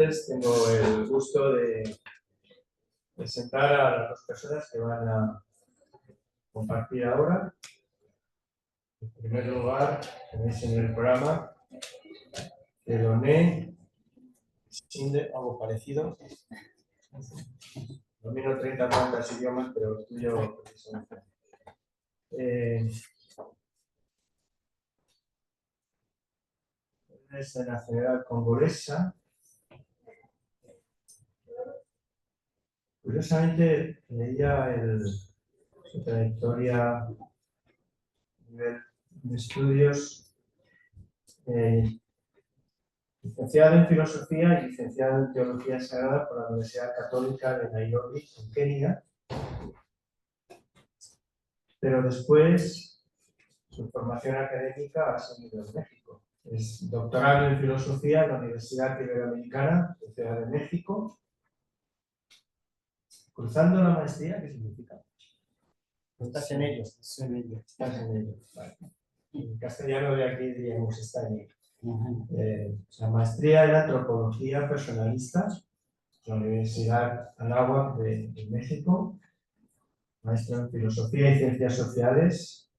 Tengo el gusto de presentar a las dos personas que van a compartir ahora. En primer lugar, tenéis en el programa que doné algo parecido. Domino 30 tantas idiomas, pero el tuyo es de nacionalidad congolesa. Curiosamente, leía su trayectoria a nivel de estudios, licenciado en Filosofía y licenciado en Teología Sagrada por la Universidad Católica de Nairobi, en Kenia. Pero después, su formación académica ha seguido en México. Es doctorado en Filosofía en la Universidad Iberoamericana de Ciudad de México. Cruzando la maestría, ¿qué significa? Estás en ello. Estás en ello. Vale. En castellano de aquí diríamos está en ello. La maestría en Antropología Personalista, la Universidad Anáhuac de México. Maestro en Filosofía y Ciencias Sociales,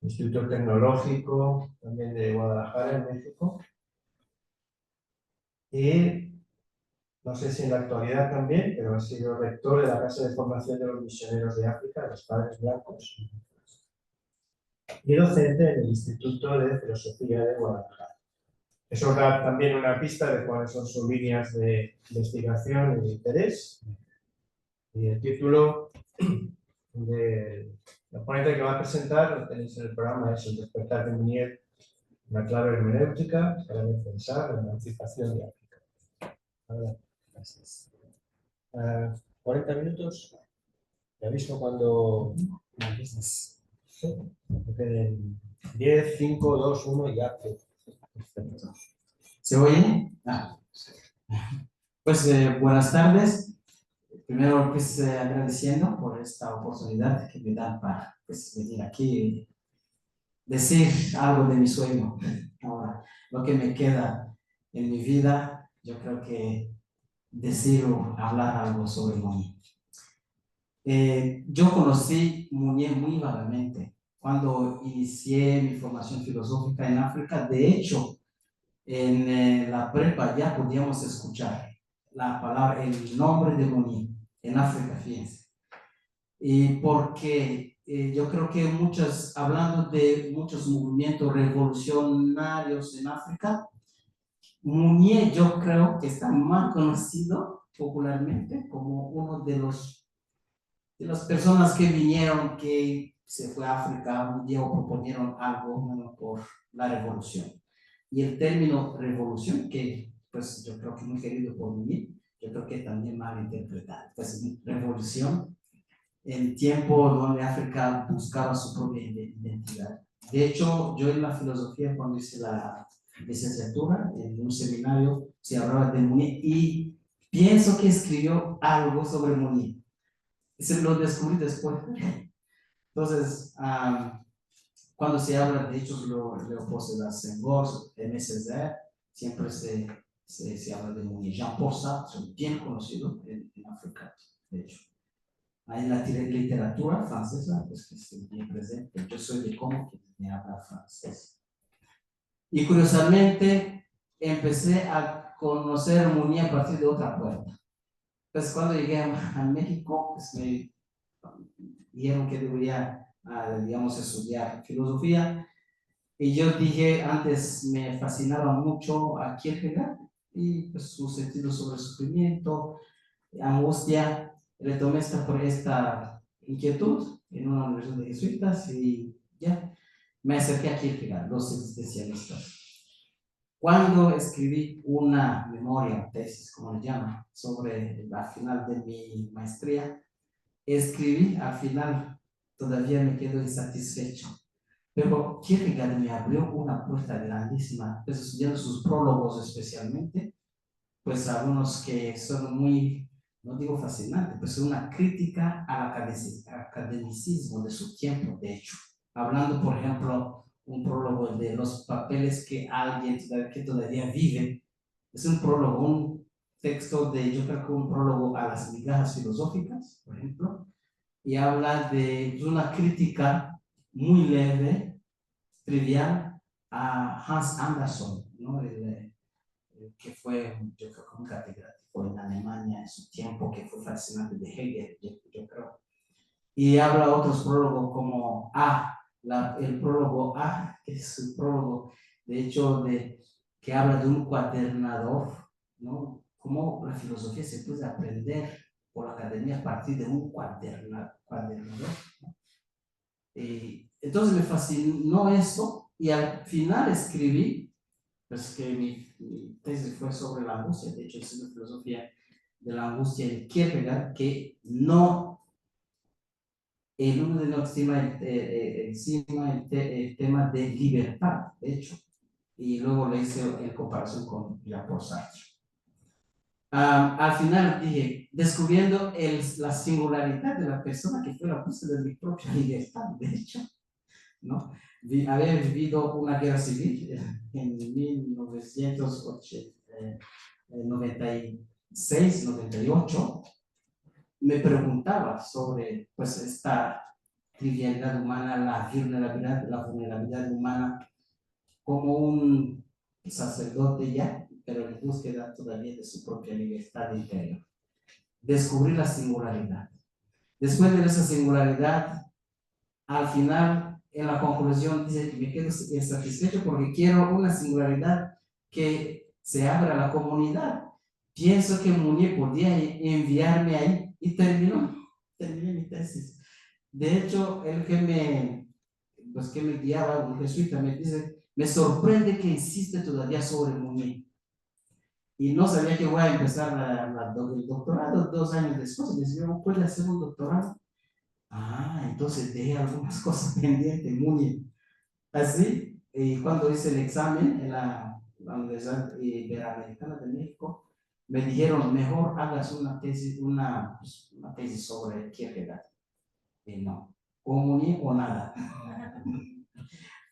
Instituto Tecnológico también de Guadalajara, en México. Y no sé si en la actualidad también, pero ha sido rector de la Casa de Formación de los Misioneros de África, los Padres Blancos, y docente en el Instituto de Filosofía de Guadalajara. Eso da también una pista de cuáles son sus líneas de investigación y de interés. Y el título de la ponente que va a presentar, lo tenéis en el programa, es El despertar de Munier, una clave hermenéutica para pensar la emancipación de África. Ahora, gracias. 40 minutos, te aviso cuando empieces. Sí. 10, 5, 2, 1 y ya. Perfecto. ¿Se oye? Pues buenas tardes. Primero, pues agradeciendo por esta oportunidad que me dan para venir aquí y decir algo de mi sueño. Ahora, lo que me queda en mi vida, yo creo que decir o hablar algo sobre Munier. Yo conocí Munier muy vagamente cuando inicié mi formación filosófica en África. De hecho, en la prepa ya podíamos escuchar la palabra, el nombre de Munier en África, fíjense. Y porque yo creo que hablando de muchos movimientos revolucionarios en África, Munier yo creo que está más conocido popularmente como uno de las personas que vinieron, que se fue a África un día o proponieron algo por la revolución. Y el término revolución, que pues yo creo que muy querido por mí, yo creo que también mal interpretado. Pues revolución en tiempo donde África buscaba su propia identidad. De hecho, yo en la filosofía, cuando hice la licenciatura, en un seminario se hablaba de Munier y pienso que escribió algo sobre Munier. Se lo descubrí después. Entonces, cuando se habla de hechos Leopold Senghor, MSZ, siempre se habla de Munier. Jean-Paul Sartre, bien conocido en África, de hecho. Hay en la literatura francesa, pues que estoy bien presente. Yo soy de Congo, que me habla francés. Y curiosamente, empecé a conocer Munier a partir de otra puerta. Pues cuando llegué a México, pues me dijeron que debería, digamos, estudiar filosofía. Y yo dije, antes me fascinaba mucho a Kierkegaard y pues, su sentido sobre el sufrimiento, angustia. Retomé esta inquietud en una universidad de jesuitas y ya me acerqué a Kierkegaard, los existencialistas. Cuando escribí una memoria, tesis, como le llaman, sobre la final de mi maestría, escribí al final, todavía me quedo insatisfecho. Pero Kierkegaard me abrió una puerta grandísima, pues estudiando sus prólogos especialmente, pues algunos que son muy, no digo fascinantes, pues una crítica al academicismo de su tiempo, de hecho. Hablando, por ejemplo, un prólogo de los papeles que alguien que todavía vive Es un prólogo, un texto de, yo creo que un prólogo a las migajas filosóficas, por ejemplo, y habla de una crítica muy leve, trivial, a Hans Andersen, ¿no? Que fue, yo creo que un catedrático en Alemania en su tiempo, que fue fascinante de Hegel, yo creo. Y habla otros prólogos como el prólogo A, que es el prólogo, de hecho, que habla de un cuadernador, ¿no? Cómo la filosofía se puede aprender por la academia a partir de un cuadernador, ¿no? Entonces me fascinó esto y al final escribí, pues que mi tesis fue sobre la angustia, de hecho es una filosofía de la angustia de Kierkegaard, que no, uno no estima el tema de libertad, de hecho, y luego le hice en comparación con Jean-Paul Sartre. Al final dije, descubriendo la singularidad de la persona que fue la búsqueda de mi propia libertad, de hecho, ¿no? Había vivido una guerra civil en 1996, 98. Me preguntaba sobre pues, esta trivialidad humana, la vulnerabilidad humana, como un sacerdote ya, pero en búsqueda todavía de su propia libertad interior. Descubrir la singularidad. Después de esa singularidad, al final, en la conclusión, dice que me quedo insatisfecho porque quiero una singularidad que se abra a la comunidad. Pienso que Mounier podía enviarme ahí y terminé mi tesis. De hecho, el que me guiaba, un jesuita, me dice, me sorprende que insiste todavía sobre Mounier. Y no sabía que voy a empezar el doctorado 2 años después. Me dice, ¿puede hacer un doctorado? Entonces dejé algunas cosas pendientes, muy así. Y cuando hice el examen en la Universidad Interamericana de México, me dijeron, mejor hagas una tesis sobre Kierkegaard. Y no, o Mounier o nada.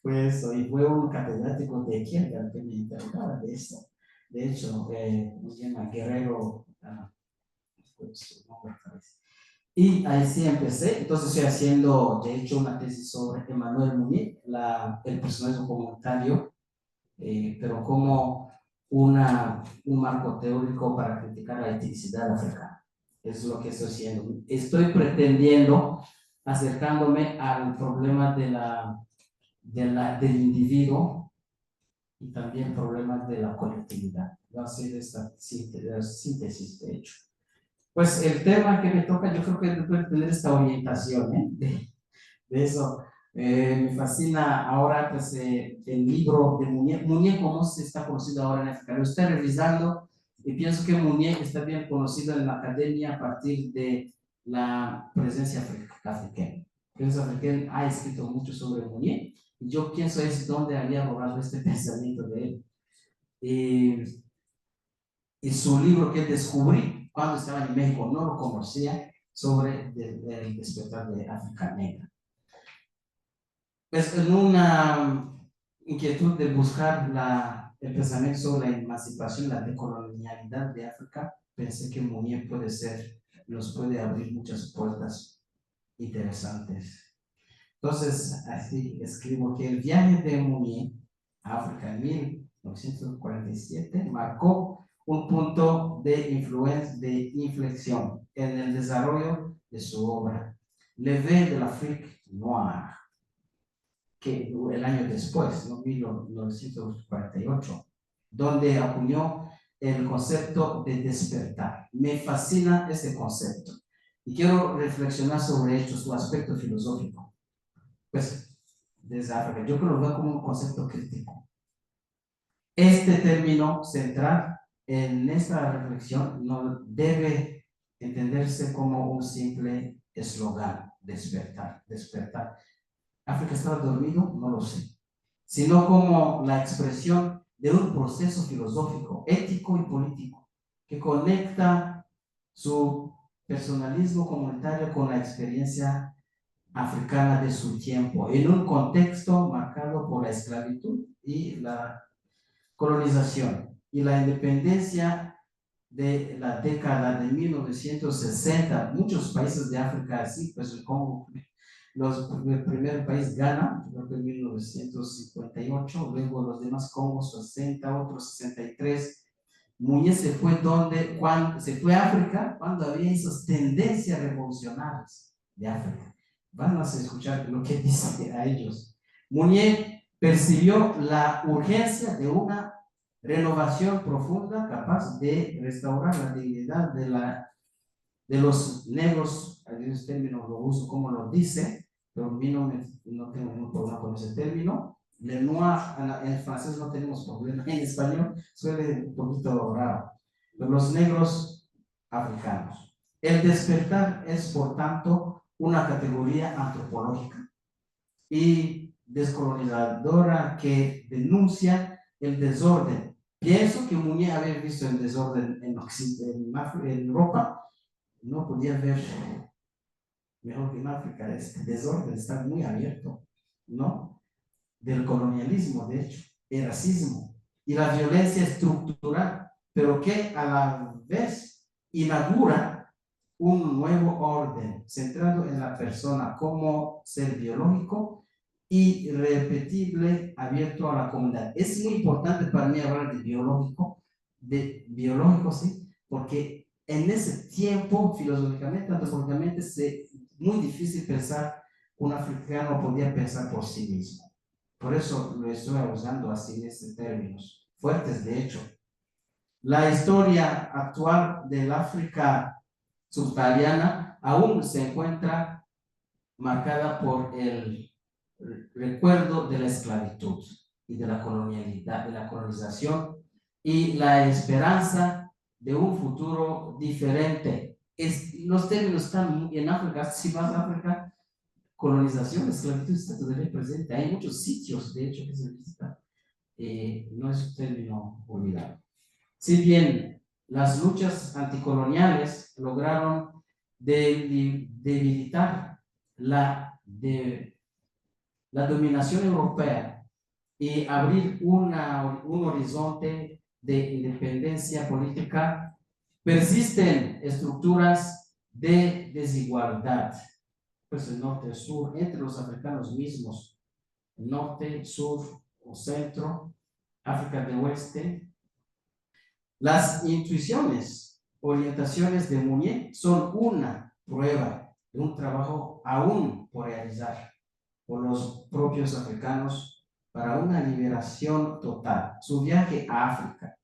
Pues y fue un catedrático de Kierkegaard que me interesaba de esto. De hecho, nos llama Guerrero, pues, no me parece. Y ahí sí empecé, entonces estoy haciendo, de hecho, una tesis sobre Emmanuel Mounier, el personaje comunitario, pero como un marco teórico para criticar la etnicidad africana. Es lo que estoy haciendo. Estoy pretendiendo, acercándome al problema del individuo y también problemas de la colectividad. Voy a hacer esta síntesis, de hecho. Pues el tema que me toca, yo creo que debe tener esta orientación, de eso. Me fascina ahora pues, el libro de Mounier. Mounier, ¿cómo se está conocido ahora en África? Lo estoy revisando y pienso que Mounier está bien conocido en la academia a partir de la presencia africana. La presencia africana ha escrito mucho sobre Mounier y yo pienso es donde había borrado este pensamiento de él. Y su libro que descubrí cuando estaba en México, no lo conocía, sobre el despertar de África negra. Pues en una inquietud de buscar el pensamiento sobre la emancipación, la decolonialidad de África, pensé que Mounier nos puede abrir muchas puertas interesantes. Entonces, así escribo que el viaje de Mounier a África en 1947 marcó un punto de inflexión en el desarrollo de su obra, Levé de l'Afrique Noire, que el año después, ¿no? 1948, donde acuñó el concepto de despertar. Me fascina ese concepto y quiero reflexionar sobre esto, su aspecto filosófico. Pues, desde África, yo creo que lo veo como un concepto crítico. Este término central en esta reflexión no debe entenderse como un simple eslogan, despertar, despertar. ¿África estaba dormido? No lo sé. Sino como la expresión de un proceso filosófico, ético y político que conecta su personalismo comunitario con la experiencia africana de su tiempo, en un contexto marcado por la esclavitud y la colonización. y la independencia de la década de 1960, muchos países de África, así, pues el Congo, el primer país Ghana, creo que en 1958, luego los demás Congos 60, otros 63. Muñe se fue cuando se fue a África, cuando había esas tendencias revolucionarias de África. Vamos a escuchar lo que dice a ellos. Muñe percibió la urgencia de una renovación profunda capaz de restaurar la dignidad de los negros. Ese término lo uso como lo dice, pero a mí no tengo ningún problema con ese término. En francés no tenemos problema, en español suele un poquito raro. Pero los negros africanos. El despertar es, por tanto, una categoría antropológica y descolonizadora que denuncia el desorden. Pienso que Muñe haber visto el desorden en Europa, no podía ver mejor que en África. Este desorden está muy abierto, ¿no? Del colonialismo, de hecho, el racismo y la violencia estructural, pero que a la vez inaugura un nuevo orden centrado en la persona como ser biológico y irrepetible, abierto a la comunidad. Es muy importante para mí hablar de biológico, sí, porque en ese tiempo, filosóficamente, antropológicamente, es muy difícil pensar, un africano podía pensar por sí mismo. Por eso lo estoy usando así en estos términos fuertes, de hecho. La historia actual del África subsahariana aún se encuentra marcada por el recuerdo de la esclavitud y de la colonialidad, de la colonización y la esperanza de un futuro diferente. Los términos están en África, si vas a África, colonización, esclavitud está todavía presente. Hay muchos sitios, de hecho, que se visitan. No es un término olvidado. Si bien las luchas anticoloniales lograron debilitar la dominación europea y abrir un horizonte de independencia política, persisten estructuras de desigualdad, pues el norte-sur, entre los africanos mismos, norte, sur o centro, África del Oeste. Las intuiciones, orientaciones de Muñe son una prueba de un trabajo aún por realizar por los propios africanos para una liberación total. Su viaje a África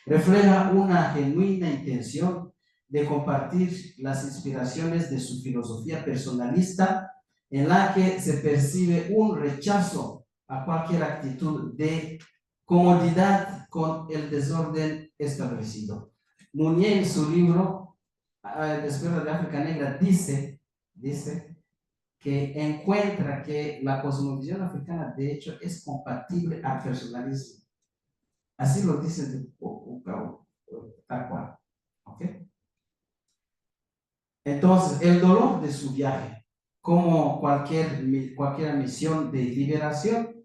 refleja una genuina intención de compartir las inspiraciones de su filosofía personalista, en la que se percibe un rechazo a cualquier actitud de comodidad con el desorden establecido. Muñe, en su libro Despertar de África Negra, dice que encuentra que la cosmovisión africana, de hecho, es compatible al personalismo. Así lo dice tal cual. ¿Ok? Entonces, el dolor de su viaje, como cualquier misión de liberación,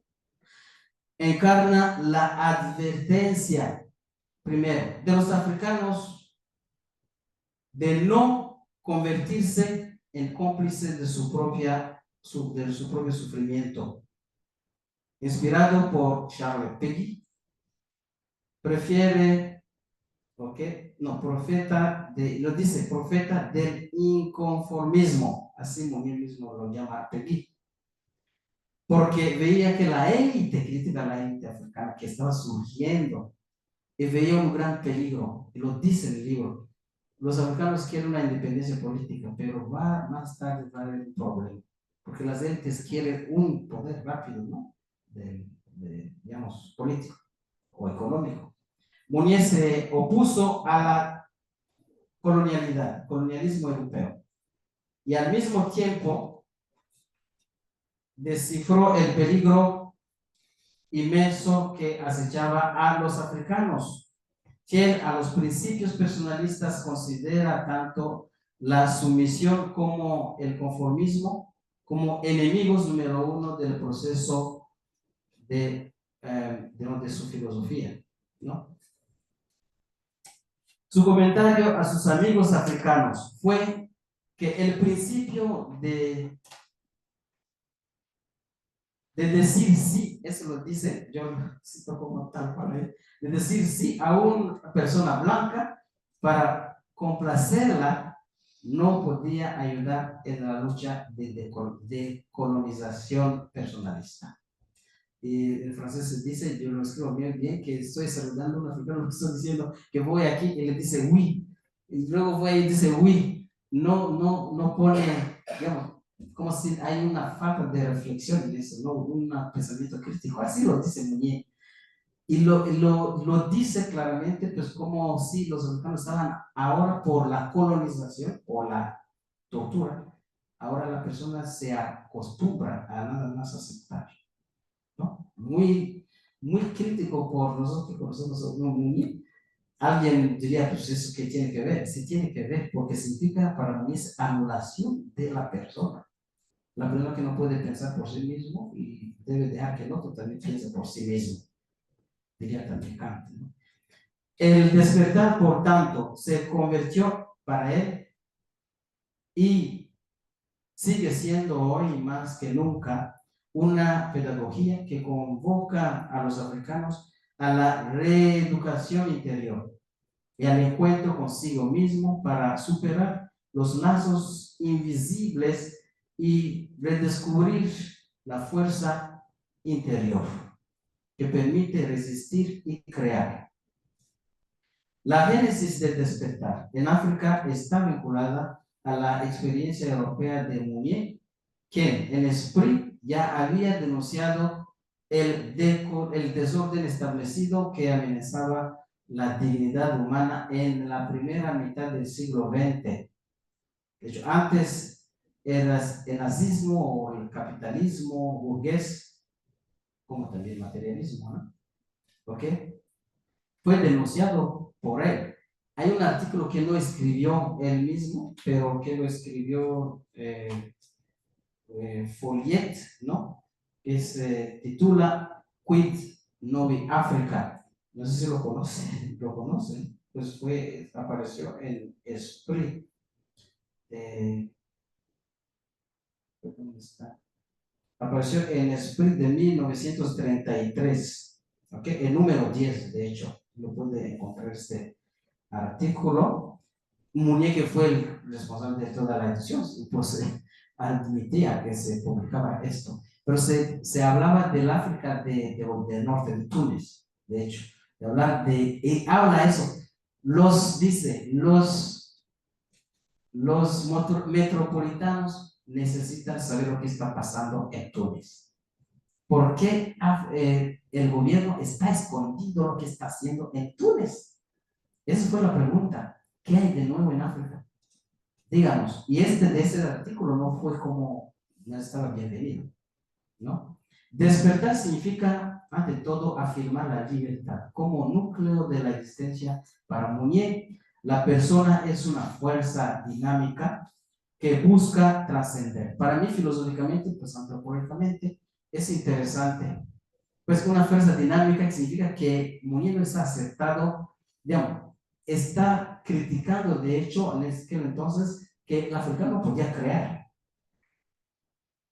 encarna la advertencia, primero, de los africanos de no convertirse en cómplices de su propio sufrimiento. Inspirado por Charles Péguy, prefiere, profeta del inconformismo, así Muñe mismo lo llama Péguy, porque veía que la élite, crítica a la élite africana que estaba surgiendo, y veía un gran peligro, y lo dice en el libro. Los africanos quieren una independencia política, pero más tarde va a haber un problema, porque las élites quieren un poder rápido, ¿no? Digamos, político o económico. Muñe se opuso a la colonialismo europeo, y al mismo tiempo descifró el peligro inmenso que acechaba a los africanos, quien a los principios personalistas considera tanto la sumisión como el conformismo como enemigos número uno del proceso de su filosofía, ¿no? Su comentario a sus amigos africanos fue que el principio de decir sí, eso lo dice, yo lo cito como tal para él, de decir sí a una persona blanca para complacerla, no podía ayudar en la lucha de colonización personalista. Y en francés se dice, yo lo escribo bien, que estoy saludando a un africano, que estoy diciendo que voy aquí, y le dice oui, y luego voy y dice oui, no pone, digamos, como si hay una falta de reflexión en eso, no un pensamiento crítico, así lo dice Muñe. Y lo dice claramente, pues como si los africanos estaban ahora por la colonización o la tortura, ahora la persona se acostumbra a nada más aceptar, ¿no? Muy crítico por nosotros que conocemos Muñe. Alguien diría, pues eso qué tiene que ver, sí tiene que ver, porque significa para mí es anulación de la persona. La persona que no puede pensar por sí mismo y debe dejar que el otro también piense por sí mismo, diría también Kant, ¿no? El despertar, por tanto, se convirtió para él y sigue siendo hoy más que nunca una pedagogía que convoca a los africanos a la reeducación interior y al encuentro consigo mismo para superar los lazos invisibles y redescubrir la fuerza interior que permite resistir y crear. La génesis del despertar en África está vinculada a la experiencia europea de Mounier, quien en Esprit ya había denunciado el desorden establecido que amenazaba la dignidad humana en la primera mitad del siglo XX. De hecho, antes el nazismo o el capitalismo burgués, como también el materialismo, ¿no? ¿Ok? Fue denunciado por él. Hay un artículo que no escribió él mismo, pero que lo escribió Folliet, ¿no? Que se titula Quid Novi Africa. No sé si lo conocen, lo conocen. Pues apareció en Esprit. ¿Dónde está? Apareció en Esprit de 1933, ¿ok? El número 10, de hecho, lo puede encontrar este artículo. Muñeque fue el responsable de toda la edición, pues admitía que se publicaba esto, pero se hablaba del África del norte, de Túnez, de hecho, de hablar habla eso, dice, los metropolitanos necesitan saber lo que está pasando en Túnez. ¿Por qué el gobierno está escondido lo que está haciendo en Túnez? Esa fue la pregunta. ¿Qué hay de nuevo en África? Digamos, y de ese artículo no fue como, no estaba bienvenido, ¿no? Despertar significa, ante todo, afirmar la libertad como núcleo de la existencia. Para Mounier, la persona es una fuerza dinámica que busca trascender. Para mí, filosóficamente, pues antropológicamente, es interesante. Pues una fuerza dinámica significa que Mounier no está aceptado, digamos, está criticando, de hecho, en aquel entonces, que el africano podía crear.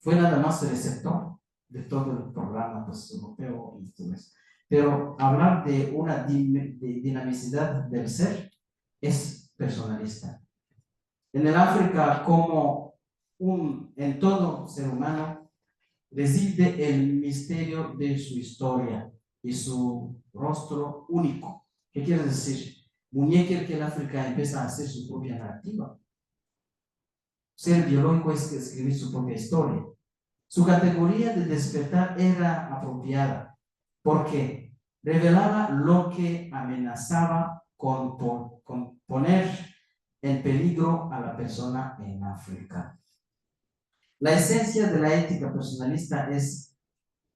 Fue nada más el receptor de todo el programa pues, europeo y todo eso. Pero hablar de una dinamicidad del ser es personalista. En el África, como en todo ser humano, reside el misterio de su historia y su rostro único. ¿Qué quiere decir? Mounier quiere que el África empiece a hacer su propia narrativa. Ser biológico es escribir su propia historia. Su categoría de despertar era apropiada porque revelaba lo que amenazaba con poner en peligro a la persona en África. La esencia de la ética personalista es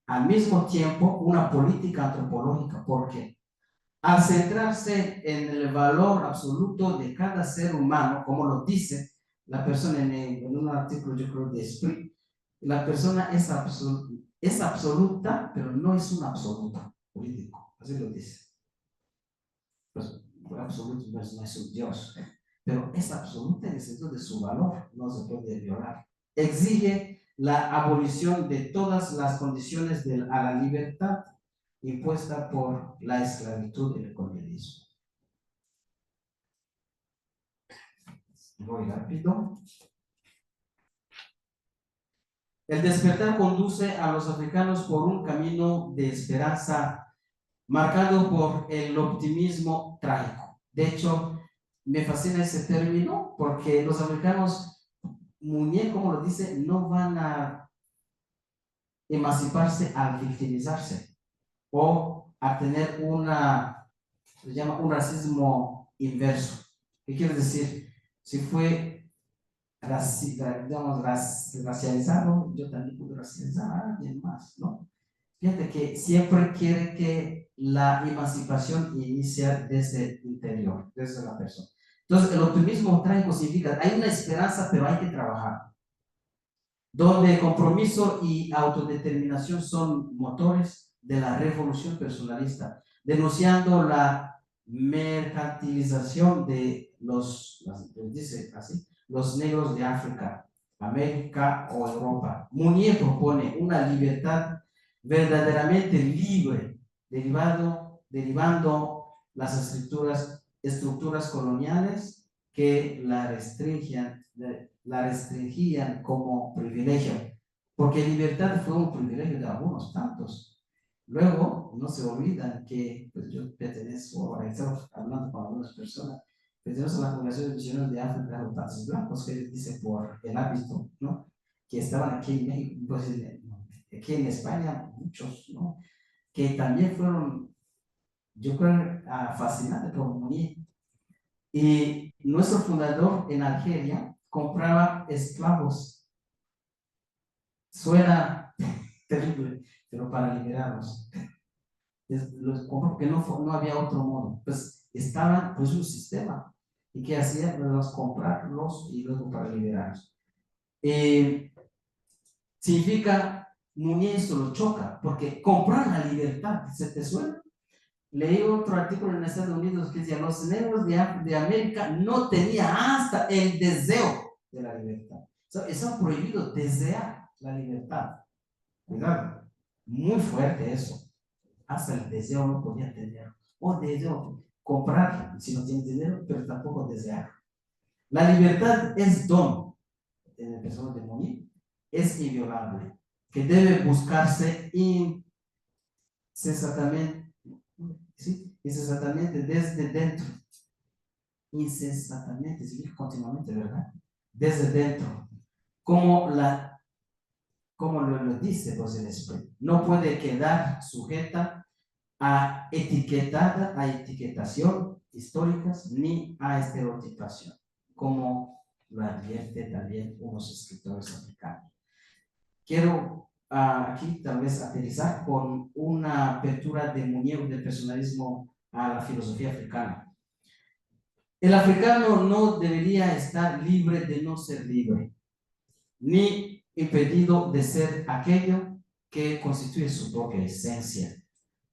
al mismo tiempo una política antropológica porque al centrarse en el valor absoluto de cada ser humano, como lo dice la persona en un artículo, yo creo, de Esprit, la persona es absoluta, pero no es un absoluto político, así lo dice. Pues, fue absoluto, no es un Dios, pero es absoluta en el sentido de su valor, no se puede violar. Exige la abolición de todas las condiciones a la libertad impuesta por la esclavitud y el colonialismo. Voy rápido. El despertar conduce a los africanos por un camino de esperanza marcado por el optimismo trágico. De hecho, me fascina ese término porque los africanos, muy bien como lo dice, no van a emanciparse al victimizarse o a tener se llama un racismo inverso. ¿Qué quiere decir? Si fue racializado, yo también puedo racializar a alguien más, ¿no? Fíjate que siempre quiere que la emancipación inicie desde el interior, desde la persona. Entonces, el optimismo trágico significa, hay una esperanza, pero hay que trabajar. Donde compromiso y autodeterminación son motores de la revolución personalista, denunciando la mercantilización de dice así, los negros de África, América o Europa. Mounier propone una libertad verdaderamente libre, derivando las estructuras coloniales que la restringían como privilegio, porque libertad fue un privilegio de algunos tantos. Luego, no se olvidan que pues yo pertenezco, ahora estamos hablando con algunas personas, pertenecemos a la Congregación de Misioneros de África, los Patos Blancos, que dice por el hábito, ¿no? Que estaban aquí en México, pues aquí en España, muchos, ¿no? Que también fueron, yo creo, fascinantes por Mounier. Y nuestro fundador en Algeria compraba esclavos. Suena terrible, pero para liberarlos. Los compró porque no había otro modo. Pues estaban, pues un sistema. ¿Y qué hacía? Pues comprarlos y luego para liberarlos. Significa, Mounier esto lo choca, porque comprar la libertad, ¿se te suena? Leí otro artículo en Estados Unidos que decía, los negros de América no tenían hasta el deseo de la libertad. Está prohibido desear la libertad. Cuidado, muy fuerte eso. Hasta el deseo no podía tener. O deseo comprar si no tiene dinero, pero tampoco desear. La libertad es don, en el persona de Mounier, es inviolable, que debe buscarse incesantemente, ¿sí? Incesantemente desde dentro. Incesantemente, significa continuamente, ¿verdad? Desde dentro. Como lo dice pues, el Espíritu. No puede quedar sujeta a etiquetación históricas ni a estereotipación, como lo advierte también unos escritores africanos. Quiero aquí tal vez aterrizar con una apertura de Mounier del personalismo a la filosofía africana. El africano no debería estar libre de no ser libre, ni impedido de ser aquello que constituye su propia esencia.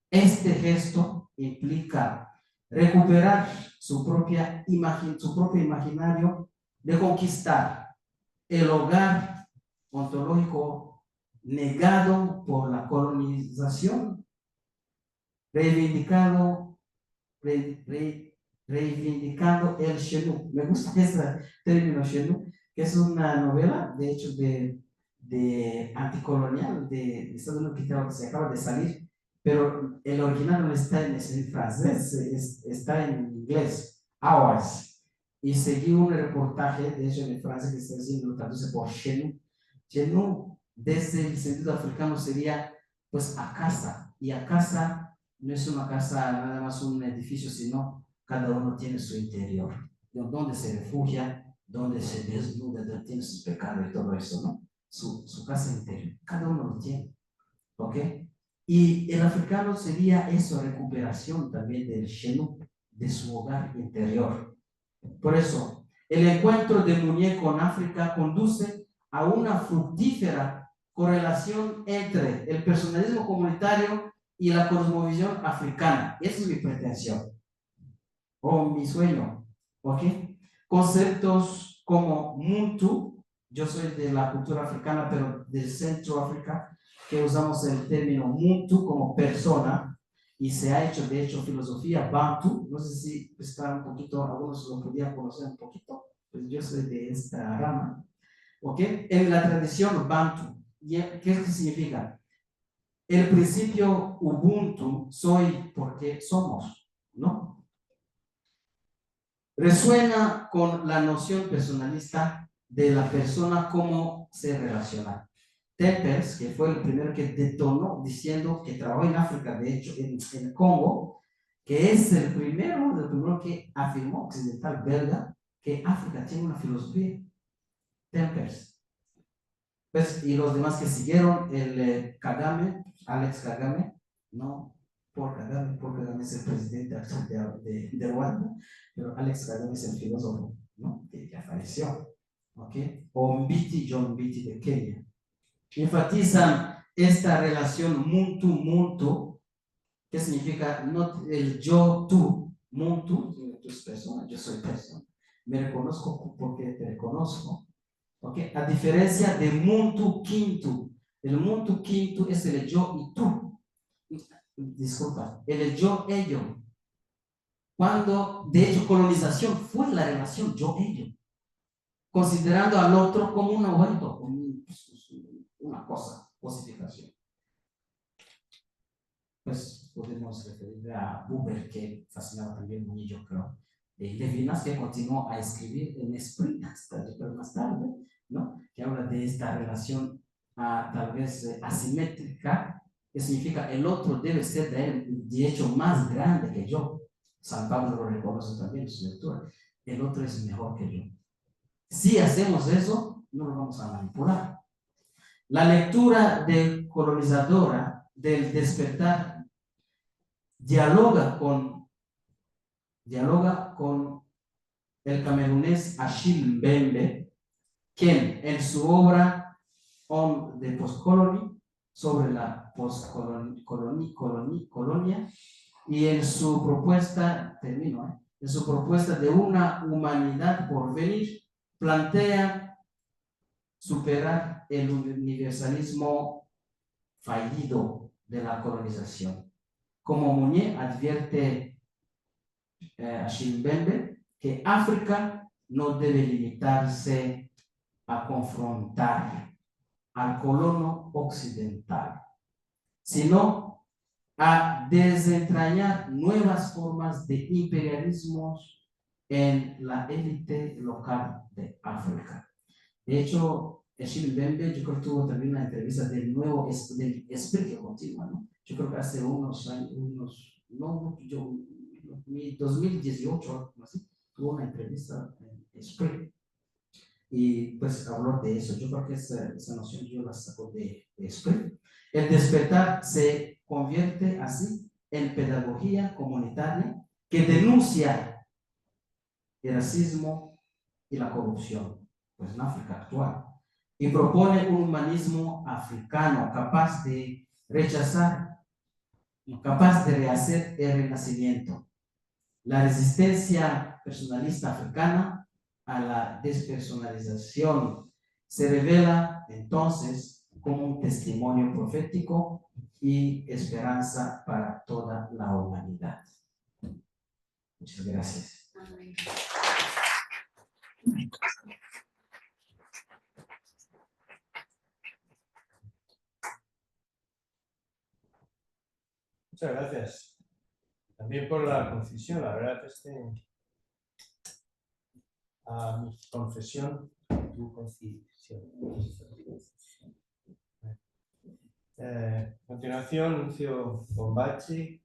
Este gesto implica recuperar su propio imaginario de conquistar el hogar ontológico negado por la colonización, reivindicando el Chenou. Me gusta ese término Chenou, que es una novela, de hecho, de anticolonial de Estados Unidos que se acaba de salir, pero el original no está en francés, está en inglés, Hours. Y seguí un reportaje, de hecho, en Francia, que está haciendo, lo traduce por Chenou. Chenou, desde el sentido africano, sería pues a casa, y a casa no es una casa, nada más un edificio, sino cada uno tiene su interior, donde se refugia, donde se desnuda, donde tiene sus pecados y todo eso, ¿no? Su casa interior, cada uno lo tiene, ¿ok? Y el africano sería eso, recuperación también del Chenou, de su hogar interior. Por eso, el encuentro de Mounier con África conduce a una fructífera correlación entre el personalismo comunitario y la cosmovisión africana. Esa es mi pretensión. o mi sueño, ¿ok? Conceptos como Muntu, yo soy de la cultura africana, pero del Centro África, que usamos el término Muntu como persona, y se ha hecho, de hecho, filosofía Bantu, no sé si está un poquito, algunos lo podían conocer un poquito, pues yo soy de esta rama, ¿ok? En la tradición Bantu, ¿qué significa? El principio Ubuntu, soy porque somos, ¿no? Resuena con la noción personalista de la persona, cómo se relaciona. Tempers, que fue el primero que detonó diciendo que trabajó en África, de hecho en Congo, que es el primero que afirmó, occidental belga, que África tiene una filosofía. Tempers. Pues, y los demás que siguieron, el Kagame, Alex Kagame, no Paul Kagame es el presidente actual de Ruanda, pero Alex Kagame es el filósofo, ¿no? Que falleció, ¿ok? O Mbiti, John Mbiti de Kenia. Enfatizan esta relación muntu-muntu, que significa no el yo, tú, muntu, tú es persona, yo soy persona. Me reconozco porque te reconozco. ¿Okay? A diferencia de muntu quinto. El muntu quinto es el yo y tú. Disculpa, el yo, ello. Cuando, de hecho, colonización fue la relación yo-ello. Considerando al otro como un objeto, como una cosa, cosificación. Pues podemos referir a Buber, que fascinaba también a mí, yo creo. Levinas, que continuó a escribir en Esprit, hasta más tarde, ¿no? Que habla de esta relación tal vez asimétrica, que significa el otro debe ser de hecho más grande que yo. San Pablo lo reconoce también en su lectura. El otro es mejor que yo. Si hacemos eso, no lo vamos a manipular. La lectura de colonizadora del despertar dialoga con el camerunés Achille Mbembe, quien en su obra On the Postcolony, sobre la postcolonia, y en su propuesta, en su propuesta de una humanidad por venir, plantea superar el universalismo fallido de la colonización. Como Mounier advierte Achille Mbembe, que África no debe limitarse a confrontar al colono occidental, sino a desentrañar nuevas formas de imperialismos en la élite local de África. De hecho, Achille Mbembe, yo creo que tuvo también una entrevista del nuevo del Esprit que continúa, ¿no? Yo creo que hace unos años, no, yo, 2018, así, tuvo una entrevista en Esprit y pues habló de eso. Yo creo que esa noción yo la saco de Esprit. El despertar se convierte así en pedagogía comunitaria que denuncia el racismo y la corrupción, pues en África actual, y propone un humanismo africano capaz de rechazar, capaz de rehacer el renacimiento. La resistencia personalista africana a la despersonalización se revela entonces como un testimonio profético y esperanza para toda la humanidad. Muchas gracias. Muchas gracias. También por la concisión, la verdad a mi confesión, tu concisión. A continuación, Lucio Bombachi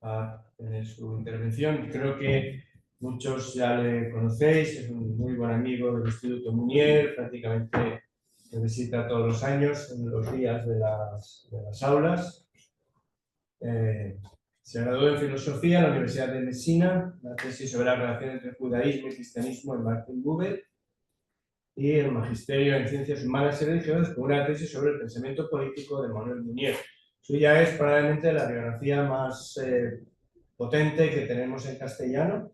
va a tener su intervención. Creo que muchos ya le conocéis, es un muy buen amigo del Instituto Mounier, prácticamente se visita todos los años en los días de las aulas. Se graduó en Filosofía en la Universidad de Messina, la tesis sobre la relación entre judaísmo y cristianismo en Martin Buber, y el Magisterio en Ciencias Humanas y Religiosas con una tesis sobre el pensamiento político de Manuel Mounier. Suya es probablemente la biografía más potente que tenemos en castellano,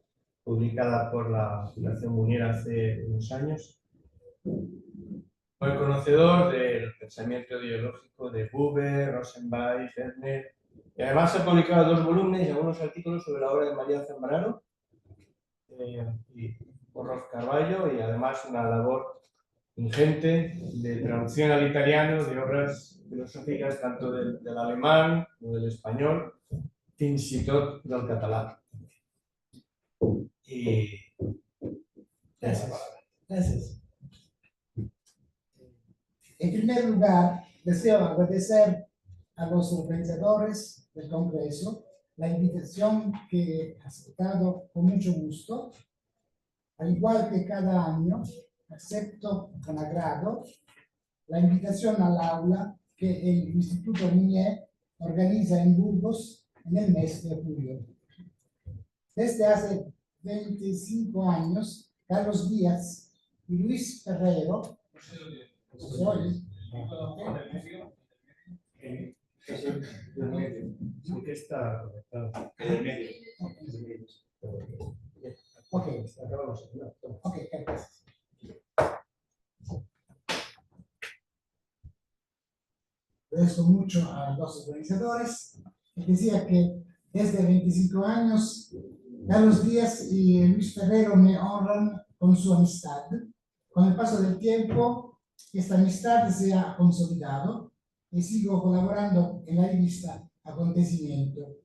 publicada por la Fundación Munier hace unos años. Fue conocedor del pensamiento ideológico de Buber, Rosenbach, Werner, y además ha publicado 2 volúmenes y algunos artículos sobre la obra de María Zambrano y Rolf Carvalho, y además una labor ingente de traducción al italiano de obras filosóficas tanto del alemán como del español, fins i tot del català. Y Gracias. En primer lugar, deseo agradecer a los organizadores del Congreso la invitación que he aceptado con mucho gusto. Al igual que cada año, acepto con agrado la invitación al aula que el Instituto Munier organiza en Burgos en el mes de julio. Desde hace 25 años, Carlos Díaz y Luis Ferrero, ¿se oye? ¿Qué está conectado? Ok, gracias. Agradezco mucho a los organizadores. Decía que desde 25 años, Carlos Díaz y Luis Ferrero me honran con su amistad. Con el paso del tiempo, esta amistad se ha consolidado y sigo colaborando en la revista Acontecimiento.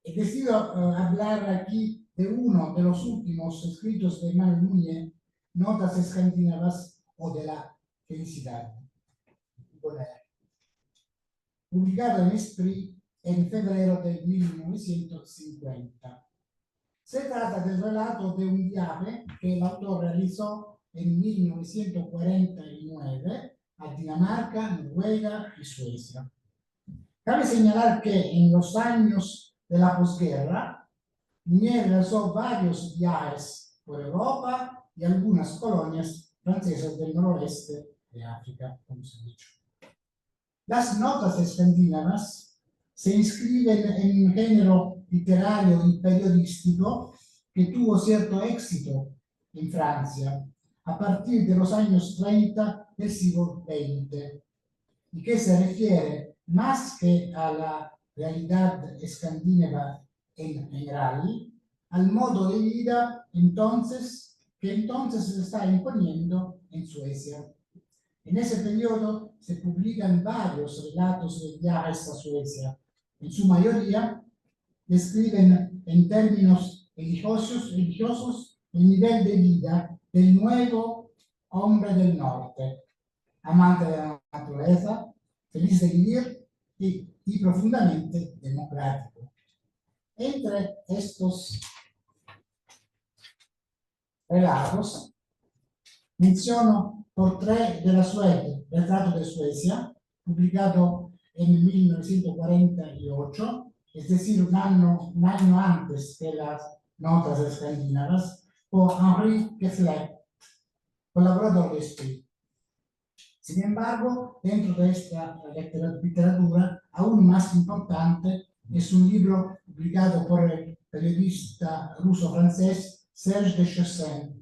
He decidido hablar aquí de uno de los últimos escritos de Manuel Munier, Notas escandinavas o de la felicidad. Publicado en Esprit en febrero de 1950. Se trata del relato de un viaje que el autor realizó en 1949 a Dinamarca, Noruega y Suecia. Cabe señalar que en los años de la posguerra, Munier realizó varios viajes por Europa y algunas colonias francesas del noroeste de África, como se ha dicho. Las notas escandinavas se inscriben en un género literario y periodístico que tuvo cierto éxito en Francia a partir de los años 30 del siglo XX y que se refiere más que a la realidad escandinava en general, al modo de vida que entonces se está imponiendo en Suecia. En ese periodo se publican varios relatos de viajes a Suecia. En su mayoría describen en términos religiosos el nivel de vida del nuevo hombre del norte, amante de la naturaleza, feliz de vivir y profundamente democrático. Entre estos relatos menciono Portrait de la Suède, retrato de Suecia, publicado en 1948, es decir, un año antes que las notas escandinavas, por Henri Kessler, colaborador de Esprit. Sin embargo, dentro de esta literatura, aún más importante, es un libro publicado por el periodista ruso-francés Serge de Chassagne,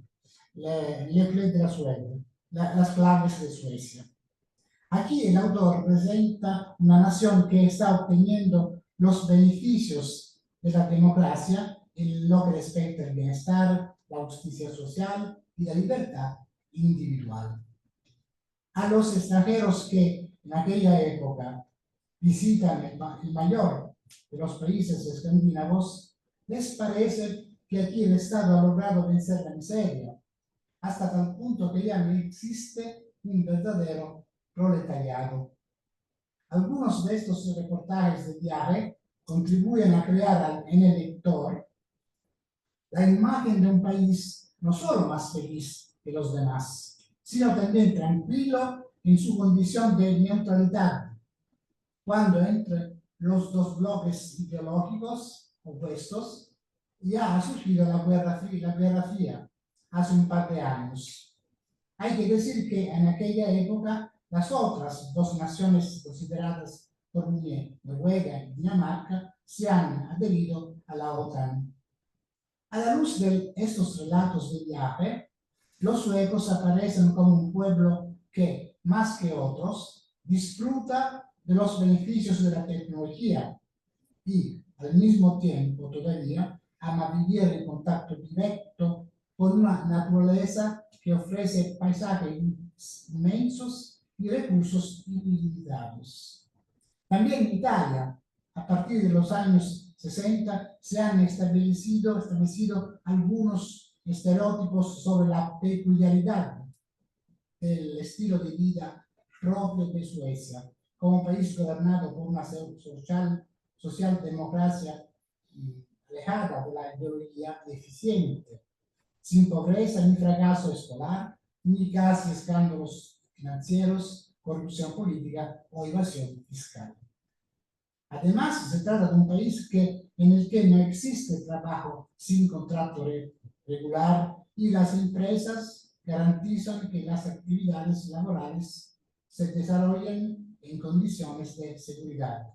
Les Clés de la Suède, las claves de Suecia. Aquí el autor presenta una nación que está obteniendo los beneficios de la democracia en lo que respecta al bienestar, la justicia social y la libertad individual. A los extranjeros que en aquella época visitan el mayor de los países escandinavos, les parece que aquí el Estado ha logrado vencer la miseria, hasta tal punto que ya no existe un verdadero proletariado. Algunos de estos reportajes de viaje contribuyen a crear en el lector la imagen de un país no solo más feliz que los demás, sino también tranquilo en su condición de neutralidad, cuando entre los dos bloques ideológicos opuestos ya ha surgido la Guerra Fría hace un par de años. Hay que decir que en aquella época las otras dos naciones consideradas por Munier, Noruega y Dinamarca, se han adherido a la OTAN A la luz de estos relatos de viaje, los suecos aparecen como un pueblo que, más que otros, disfruta de los beneficios de la tecnología y, al mismo tiempo, todavía, ama vivir en contacto directo con una naturaleza que ofrece paisajes inmensos y recursos ilimitados. También en Italia, a partir de los años 60, se han establecido algunos estereotipos sobre la peculiaridad del estilo de vida propio de Suecia, como un país gobernado por una socialdemocracia alejada de la ideología eficiente, sin pobreza ni fracaso escolar, ni casi escándalos financieros, corrupción política o evasión fiscal. Además, se trata de un país en el que no existe trabajo sin contrato regular y las empresas garantizan que las actividades laborales se desarrollen en condiciones de seguridad.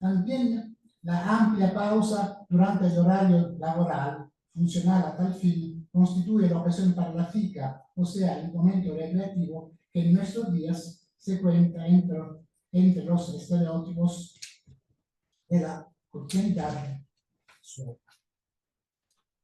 También la amplia pausa durante el horario laboral, funcional a tal fin, constituye la ocasión para la FICA, o sea, el momento recreativo que en nuestros días se cuenta entre los estereotipos de la cotidianidad sueca.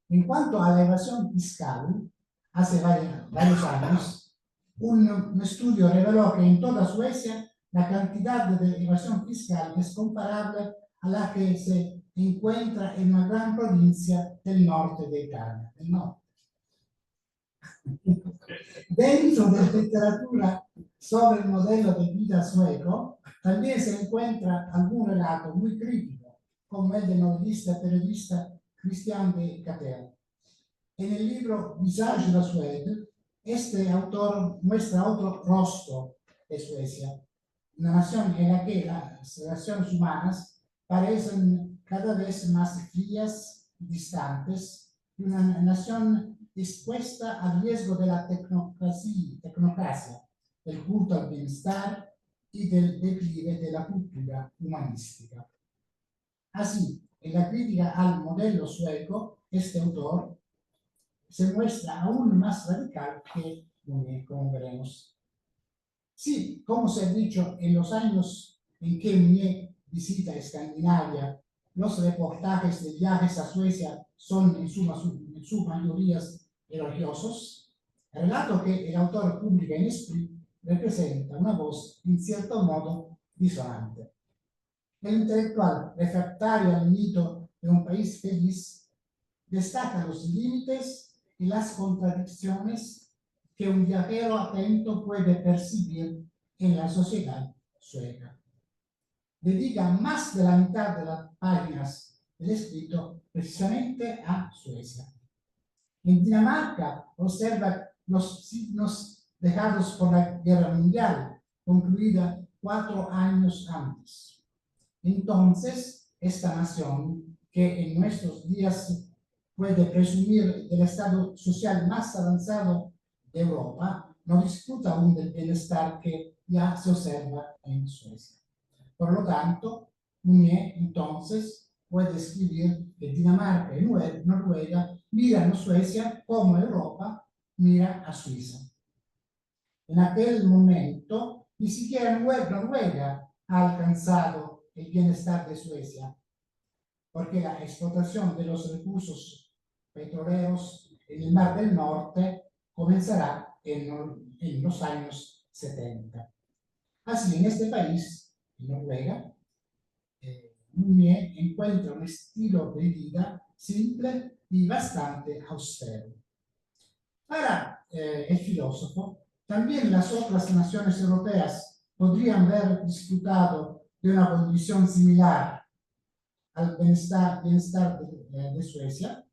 En cuanto a la evasión fiscal, hace varios años, un estudio reveló que en toda Suecia la cantidad de evasión fiscal es comparable a la que se encuentra en una gran provincia del norte de Italia. Del norte. Dentro de la literatura sobre el modelo de vida sueco, también se encuentra algún relato muy crítico, como el del novelista y periodista Christian de Cater. En el libro Visage de la Suède, este autor muestra otro rostro de Suecia, una nación en la que las relaciones humanas parecen cada vez más frías y distantes, y una nación expuesta al riesgo de la tecnocracia, del culto al bienestar y del declive de la cultura humanística. Así, en la crítica al modelo sueco, este autor se muestra aún más radical que Munier, como veremos. Sí, como se ha dicho, en los años en que Munier visita Escandinavia, los reportajes de viajes a Suecia son en su mayoría elogiosos. El relato que el autor publica en Esprit representa una voz, en cierto modo, disonante. El intelectual refractario al mito de un país feliz destaca los límites y las contradicciones que un viajero atento puede percibir en la sociedad sueca. Dedica más de la mitad de las páginas del escrito precisamente a Suecia. En Dinamarca observa los signos dejados por la Guerra Mundial, concluida 4 años antes. Entonces, esta nación, que en nuestros días puede presumir del estado social más avanzado de Europa, no disfruta aún del bienestar que ya se observa en Suecia. Por lo tanto, Munier entonces puede escribir que Dinamarca y Noruega miran a Suecia como Europa mira a Suiza. En aquel momento, ni siquiera Noruega ha alcanzado el bienestar de Suecia, porque la explotación de los recursos petroleros en el Mar del Norte comenzará en los años 70. Así, en este país, en Noruega, Munier encuentra un estilo de vida simple y bastante austero. Para el filósofo, también las otras naciones europeas podrían haber disfrutado de una condición similar al bienestar de Suecia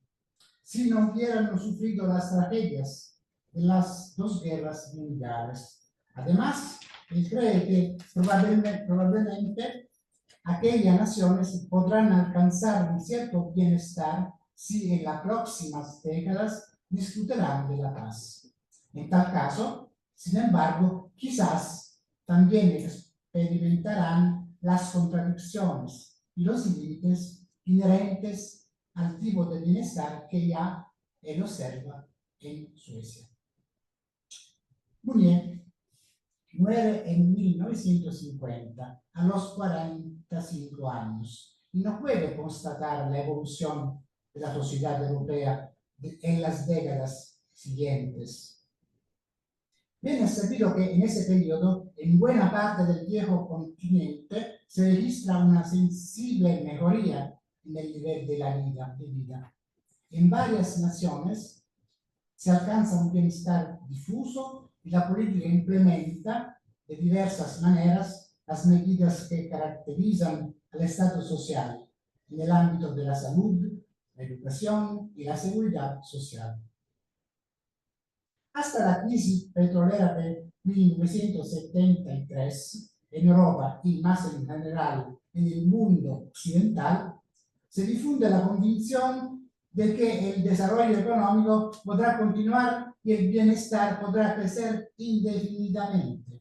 si no hubieran sufrido las tragedias de las 2 guerras mundiales. Además, él cree que probablemente aquellas naciones podrán alcanzar un cierto bienestar si en las próximas décadas disfrutarán de la paz. En tal caso, sin embargo, quizás también experimentarán las contradicciones y los límites inherentes al tipo de bienestar que ya él observa en Suecia. Mounier muere en 1950, a los 45 años, y no puede constatar la evolución de la sociedad europea en las décadas siguientes. Bien es sabido que en ese periodo, en buena parte del viejo continente, se registra una sensible mejoría en el nivel de la vida. En varias naciones se alcanza un bienestar difuso y la política implementa de diversas maneras las medidas que caracterizan al Estado social en el ámbito de la salud, la educación y la seguridad social. Hasta la crisis petrolera de 1973 en Europa y más en general en el mundo occidental, se difunde la convicción de que el desarrollo económico podrá continuar y el bienestar podrá crecer indefinidamente.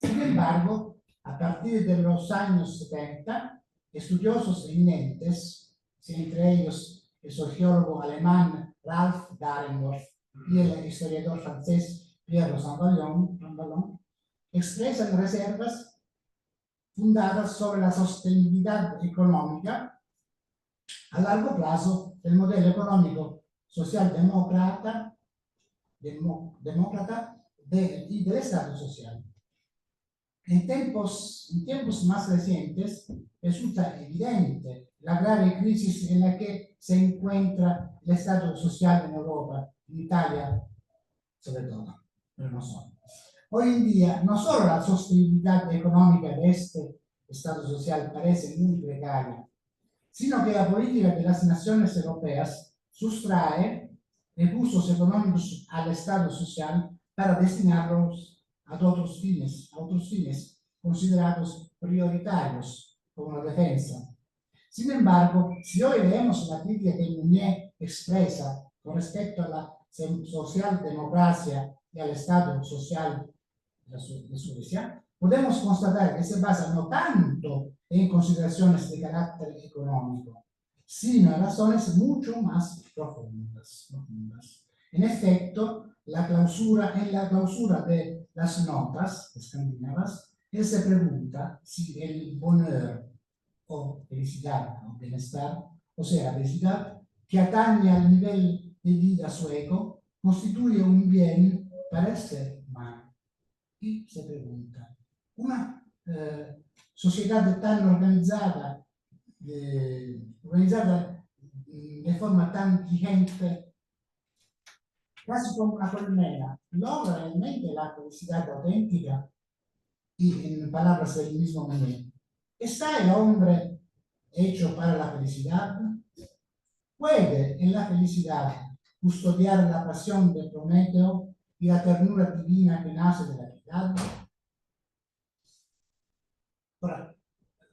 Sin embargo, a partir de los años 70, estudiosos eminentes, entre ellos el sociólogo alemán Ralph Dahrendorf y el historiador francés Pierre Rosanvallon, expresan reservas fundadas sobre la sostenibilidad económica a largo plazo del modelo económico socialdemócrata y del Estado social. En tiempos más recientes resulta evidente la grave crisis en la que se encuentra el Estado social en Europa, en Italia sobre todo, pero no solo. Hoy en día, no solo la sostenibilidad económica de este Estado social parece muy precaria, sino que la política de las naciones europeas sustrae recursos económicos al Estado social para destinarlos a otros fines considerados prioritarios, como la defensa. Sin embargo, si hoy leemos la crítica que Mounier expresa con respecto a la socialdemocracia y al Estado social de Suecia, podemos constatar que se basa no tanto en consideraciones de carácter económico, sino en razones mucho más profundas. En efecto, en la clausura de las notas escandinavas, él se pregunta si el bonheur o felicidad o bienestar, o sea, felicidad que atañe al nivel de vida sueco, constituye un bien para el ser humano. Y se pregunta, una sociedad tan organizzata de forma tan vigente, casi como una colmena, logra realmente la felicidad auténtica. Y en palabras del mismo Mounier, ¿está el hombre hecho para la felicidad? ¿Puede en la felicidad custodiar la pasión de Prometeo y la ternura divina que nace de la piedad? Ahora,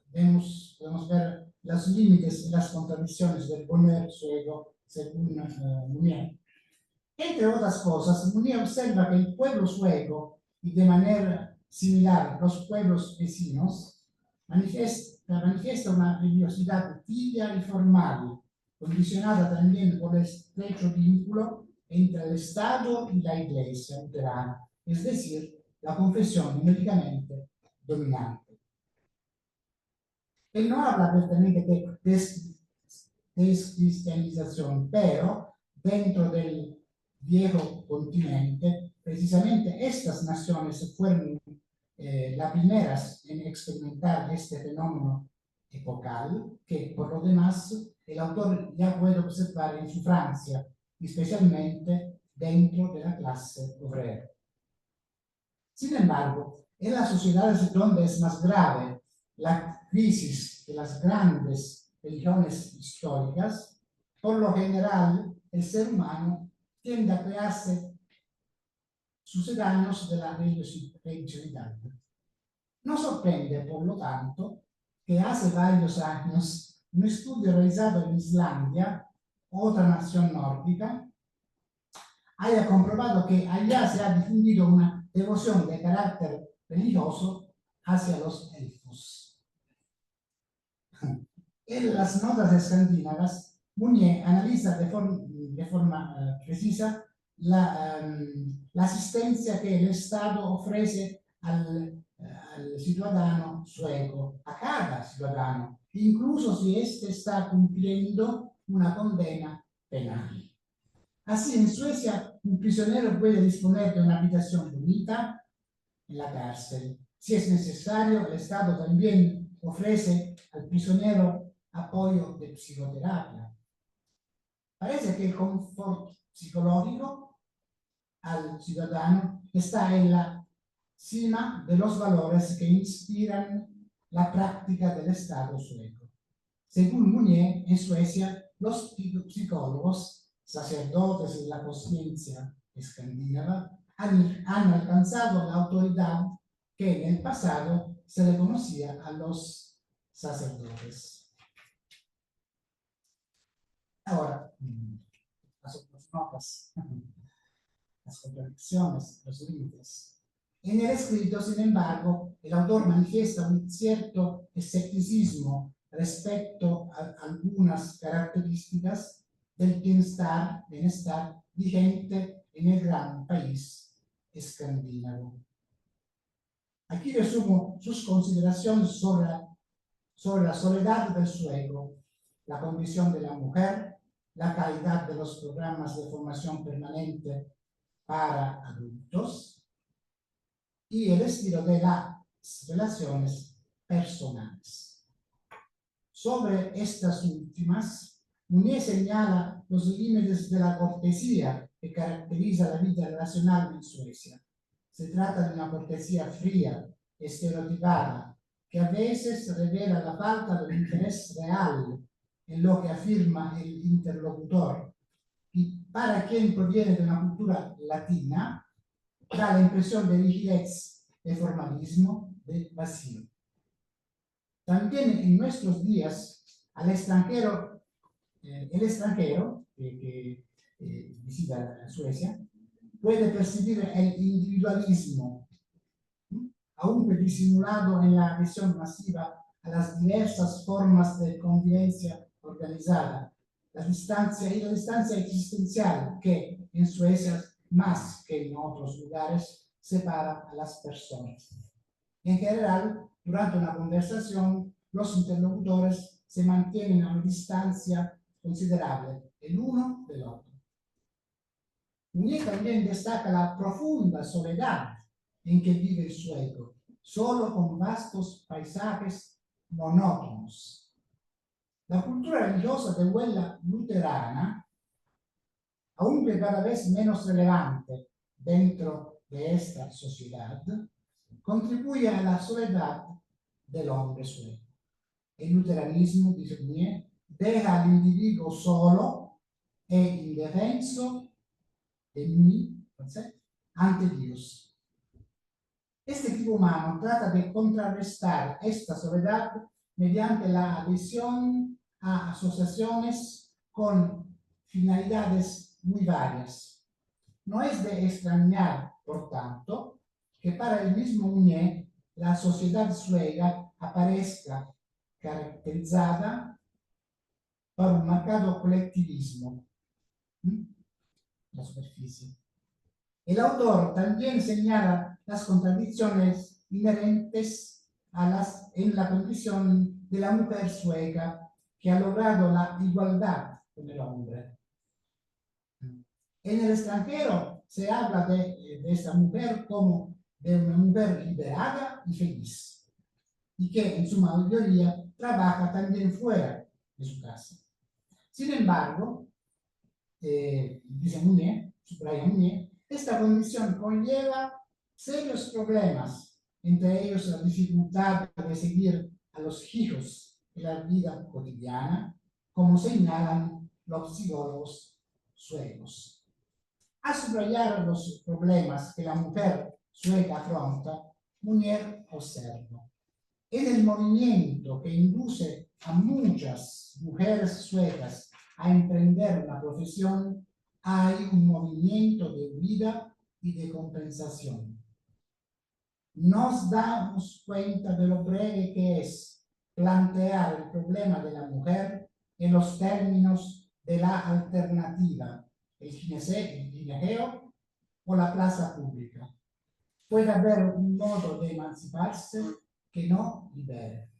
podemos ver los límites y las contradicciones del bonheur sueco según Mounier. Entre otras cosas, Mounier observa que el pueblo sueco, y de manera similar los pueblos vecinos, manifiesta una religiosidad tibia y formal, condicionada también por el estrecho vínculo entre el Estado y la Iglesia luterana, es decir, la confesión numéricamente dominante. Él no habla abiertamente de descristianización, pero dentro del viejo continente, precisamente estas naciones fueron las primeras en experimentar este fenómeno epocal, que por lo demás el autor ya puede observar en su Francia, especialmente dentro de la clase obrera. Sin embargo, en las sociedades donde es más grave la crisis de las grandes religiones históricas, por lo general el ser humano tiende a crearse sucedáneos de la religiosidad. No sorprende, por lo tanto, que hace varios años un estudio realizado en Islandia, otra nación nórdica, haya comprobado que allá se ha difundido una devoción de carácter religioso hacia los elfos. En las notas escandinavas Mounier analiza de forma precisa la asistencia que el Estado ofrece al ciudadano sueco, a cada ciudadano, incluso si éste está cumpliendo una condena penal. Así, en Suecia, un prisionero puede disponer de una habitación bonita en la cárcel. Si es necesario, el Estado también ofrece al prisionero apoyo de psicoterapia. Parece que el confort psicológico al ciudadano está en la cima de los valores que inspiran la práctica del Estado sueco. Según Mounier, en Suecia, los psicólogos, sacerdotes de la conciencia escandinava, han alcanzado la autoridad que en el pasado se le conocía a los sacerdotes. Ahora, las notas, las contradicciones, los límites. En el escrito, sin embargo, el autor manifiesta un cierto escepticismo respecto a algunas características del bienestar vigente en el gran país escandinavo. Aquí resumo sus consideraciones sobre la soledad del sueco, la condición de la mujer, la calidad de los programas de formación permanente para adultos y el estilo de las relaciones personales. Sobre estas últimas, Mounier señala los límites de la cortesía que caracteriza la vida relacional en Suecia. Se trata de una cortesía fría, estereotipada, que a veces revela la falta de interés real en lo que afirma el interlocutor. Y para quien proviene de una cultura latina, da la impresión de rigidez, de formalismo, de vacío. También en nuestros días, el extranjero que visita Suecia puede percibir el individualismo, aunque disimulado en la adhesión masiva a las diversas formas de convivencia organizada, la distancia existencial que en Suecia, más que en otros lugares, separa a las personas. En general, durante una conversación, los interlocutores se mantienen a una distancia considerable el uno del otro. Mounier también destaca la profunda soledad en que vive el sueco, solo con vastos paisajes monótonos. La cultura religiosa de huella luterana, aunque cada vez menos relevante dentro de esta sociedad, contribuye a la soledad del hombre sueco. El luteranismo, dice Mounier, deja al individuo solo e indefenso ante Dios. Este tipo humano trata de contrarrestar esta soledad mediante la adhesión a asociaciones con finalidades muy varias. No es de extrañar, por tanto, que para el mismo Mounier la sociedad sueca aparezca caracterizada por un marcado colectivismo. La superficie. El autor también señala las contradicciones inherentes en la condición de la mujer sueca que ha logrado la igualdad con el hombre. En el extranjero se habla de esta mujer como de una mujer liberada y feliz, y que en su mayoría trabaja también fuera de su casa. Sin embargo, dice Mounier, subraya Mounier, esta condición conlleva serios problemas, entre ellos la dificultad de seguir a los hijos en la vida cotidiana, como señalan los psicólogos suecos. A subrayar los problemas que la mujer sueca afronta, Mounier observa. En el movimiento que induce a muchas mujeres suecas a emprender una profesión, hay un movimiento de huida y de compensación. Nos damos cuenta de lo breve que es plantear el problema de la mujer en los términos de la alternativa, el gineceo o la plaza pública. Puede haber un modo de emanciparse que no libere.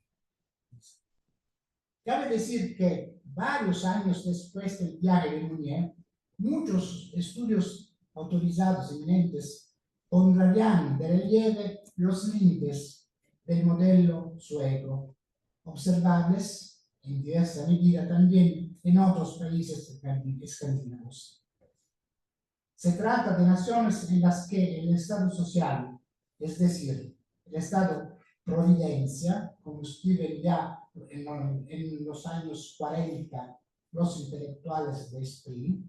Cabe decir que varios años después del viaje de Mounier, muchos estudios autorizados eminentes pondrán de relieve los límites del modelo sueco, observables en diversa medida también en otros países escandinavos. Se trata de naciones en las que el Estado social, es decir, el Estado providencia, como escriben ya en los años 40 los intelectuales de Spring,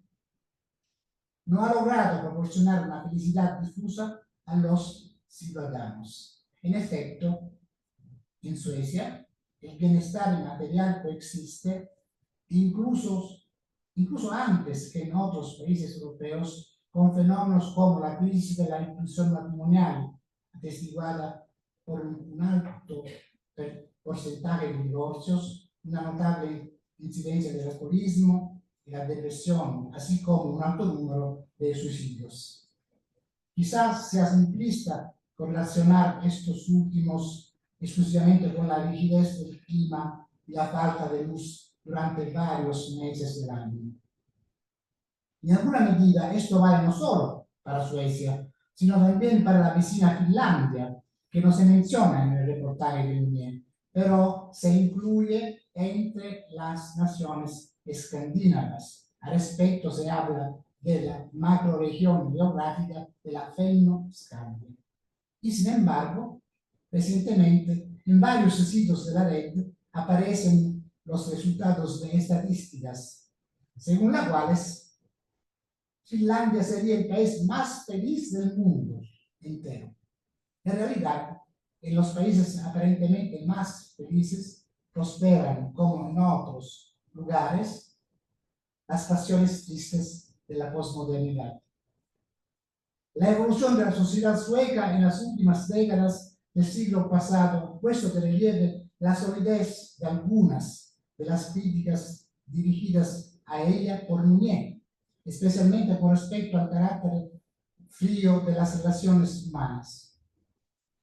no ha logrado proporcionar una felicidad difusa a los ciudadanos. En efecto, en Suecia, el bienestar material coexiste incluso antes que en otros países europeos, con fenómenos como la crisis de la inclusión matrimonial, atestiguada por un alto porcentaje de divorcios, una notable incidencia del alcoholismo y la depresión, así como un alto número de suicidios. Quizás sea simplista correlacionar estos últimos exclusivamente con la rigidez del clima y la falta de luz durante varios meses del año. En alguna medida esto vale no solo para Suecia, sino también para la vecina Finlandia, que no se menciona en el reportaje de Mounier, pero se incluye entre las naciones escandinavas. Al respecto se habla de la macroregión geográfica de la Fennoscandia. Y sin embargo, recientemente en varios sitios de la red aparecen los resultados de estadísticas, según las cuales Finlandia sería el país más feliz del mundo entero. En realidad, en los países aparentemente más felices prosperan, como en otros lugares, las pasiones tristes de la posmodernidad. La evolución de la sociedad sueca en las últimas décadas del siglo pasado ha puesto de relieve la solidez de algunas de las críticas dirigidas a ella por Mounier, especialmente con respecto al carácter frío de las relaciones humanas.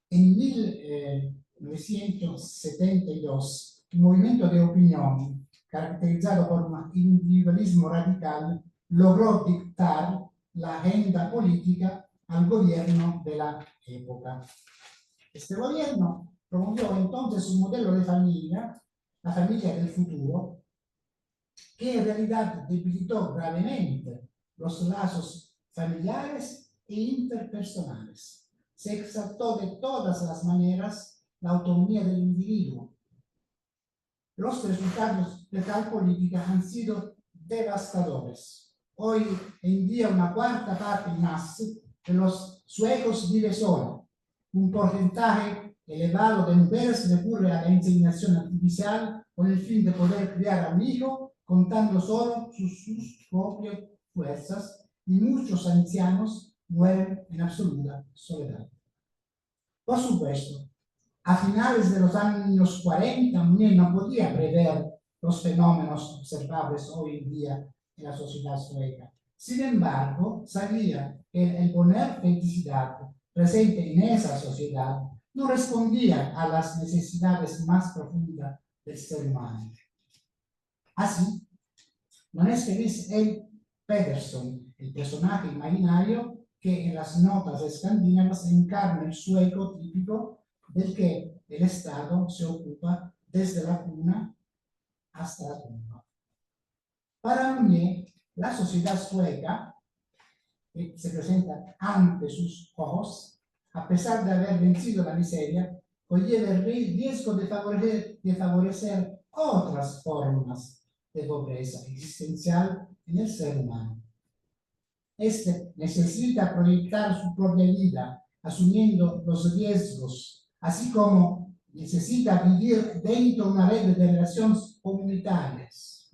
En 1972, el movimiento de opinión, caracterizado por un individualismo radical, logró dictar la agenda política al gobierno de la época. Este gobierno promovió entonces un modelo de familia, la familia del futuro, que en realidad debilitó gravemente los lazos familiares e interpersonales. Se exaltó de todas las maneras la autonomía del individuo. Los resultados de tal política han sido devastadores. Hoy en día una cuarta parte más de los suecos vive sola. Un porcentaje elevado de mujeres recurre a la inseminación artificial con el fin de poder criar a un hijo contando solo sus propias fuerzas, y muchos ancianos mueren en absoluta soledad. Por supuesto, a finales de los años 40, Mounier no podía prever los fenómenos observables hoy en día en la sociedad sueca. Sin embargo, sabía que el poner felicidad presente en esa sociedad no respondía a las necesidades más profundas del ser humano. Así, no es feliz el Pedersen, el personaje imaginario que en las notas escandinavas encarna el sueco típico del que el Estado se ocupa desde la cuna hasta la tumba. Para Mounier, la sociedad sueca, que se presenta ante sus ojos, a pesar de haber vencido la miseria, conlleva el riesgo de favorecer otras formas de pobreza existencial en el ser humano. Este necesita proyectar su propia vida, asumiendo los riesgos, así como necesita vivir dentro de una red de relaciones comunitarias.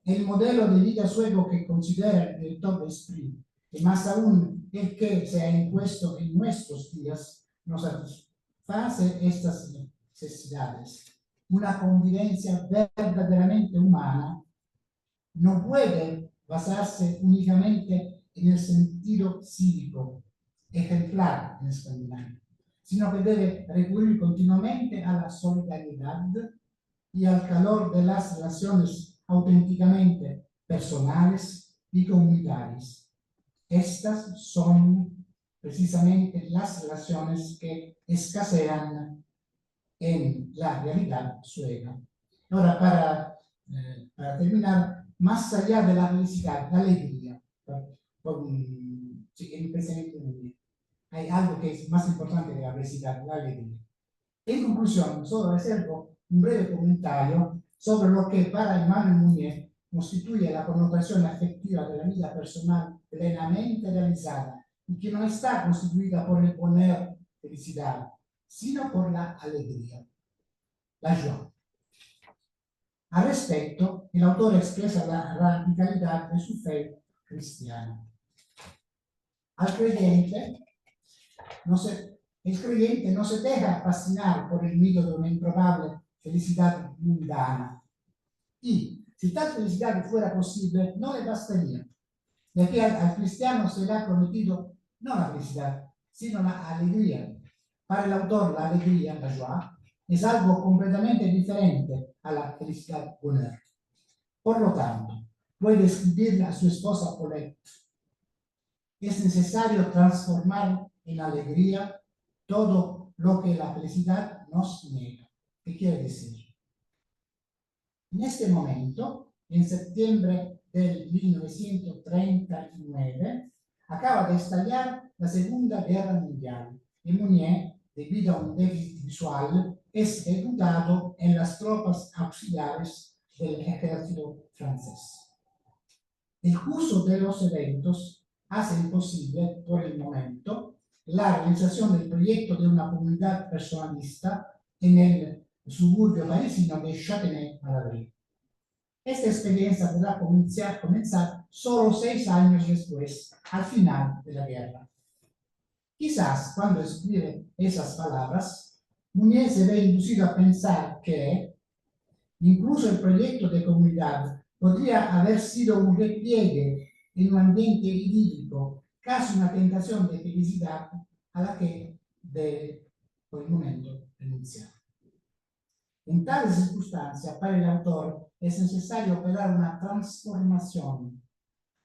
El modelo de vida sueco que considera el director de Spring, y más aún el que se ha impuesto en nuestros días, no satisface estas necesidades. una convivencia verdaderamente humana no puede basarse únicamente en el sentido cívico, ejemplar en Escandinavia, sino que debe recurrir continuamente a la solidaridad y al calor de las relaciones auténticamente personales y comunitarias. Estas son precisamente las relaciones que escasean en la realidad sueca. Ahora, para terminar, más allá de la felicidad, la alegría, sí, el pensamiento de hay algo que es más importante que la felicidad, la alegría. En conclusión, solo reservo un breve comentario sobre lo que para Emmanuel Mounier constituye la connotación afectiva de la vida personal plenamente realizada y que no está constituida por el poner felicidad, sino por la alegría, la joie. Al respecto, el autor expresa la radicalidad de su fe cristiana. Al creyente, el creyente no se deja fascinar por el mito de una improbable felicidad mundana. Y si tal felicidad fuera posible, no le bastaría, ya que al cristiano se le ha prometido no la felicidad, sino la alegría. Para el autor, la alegría, la joie, es algo completamente diferente a la felicidad bonheur. Por lo tanto, puede escribirle a su esposa Paulette: es necesario transformar en alegría todo lo que la felicidad nos niega. ¿Qué quiere decir? En este momento, en septiembre del 1939, acaba de estallar la Segunda Guerra Mundial y Mounier, debido a un déficit visual, es reclutado en las tropas auxiliares del ejército francés. El curso de los eventos hace imposible, por el momento, la realización del proyecto de una comunidad personalista en el suburbio parisino de Châtenay-Malabry. Esta experiencia podrá comenzar solo 6 años después, al final de la guerra. Quizás cuando escribe esas palabras, Mounier se ve inducido a pensar que incluso el proyecto de comunidad podría haber sido un repliegue en un ambiente idílico, casi una tentación de felicidad a la que debe, por el momento, renunciar. En tales circunstancias, para el autor es necesario operar una transformación,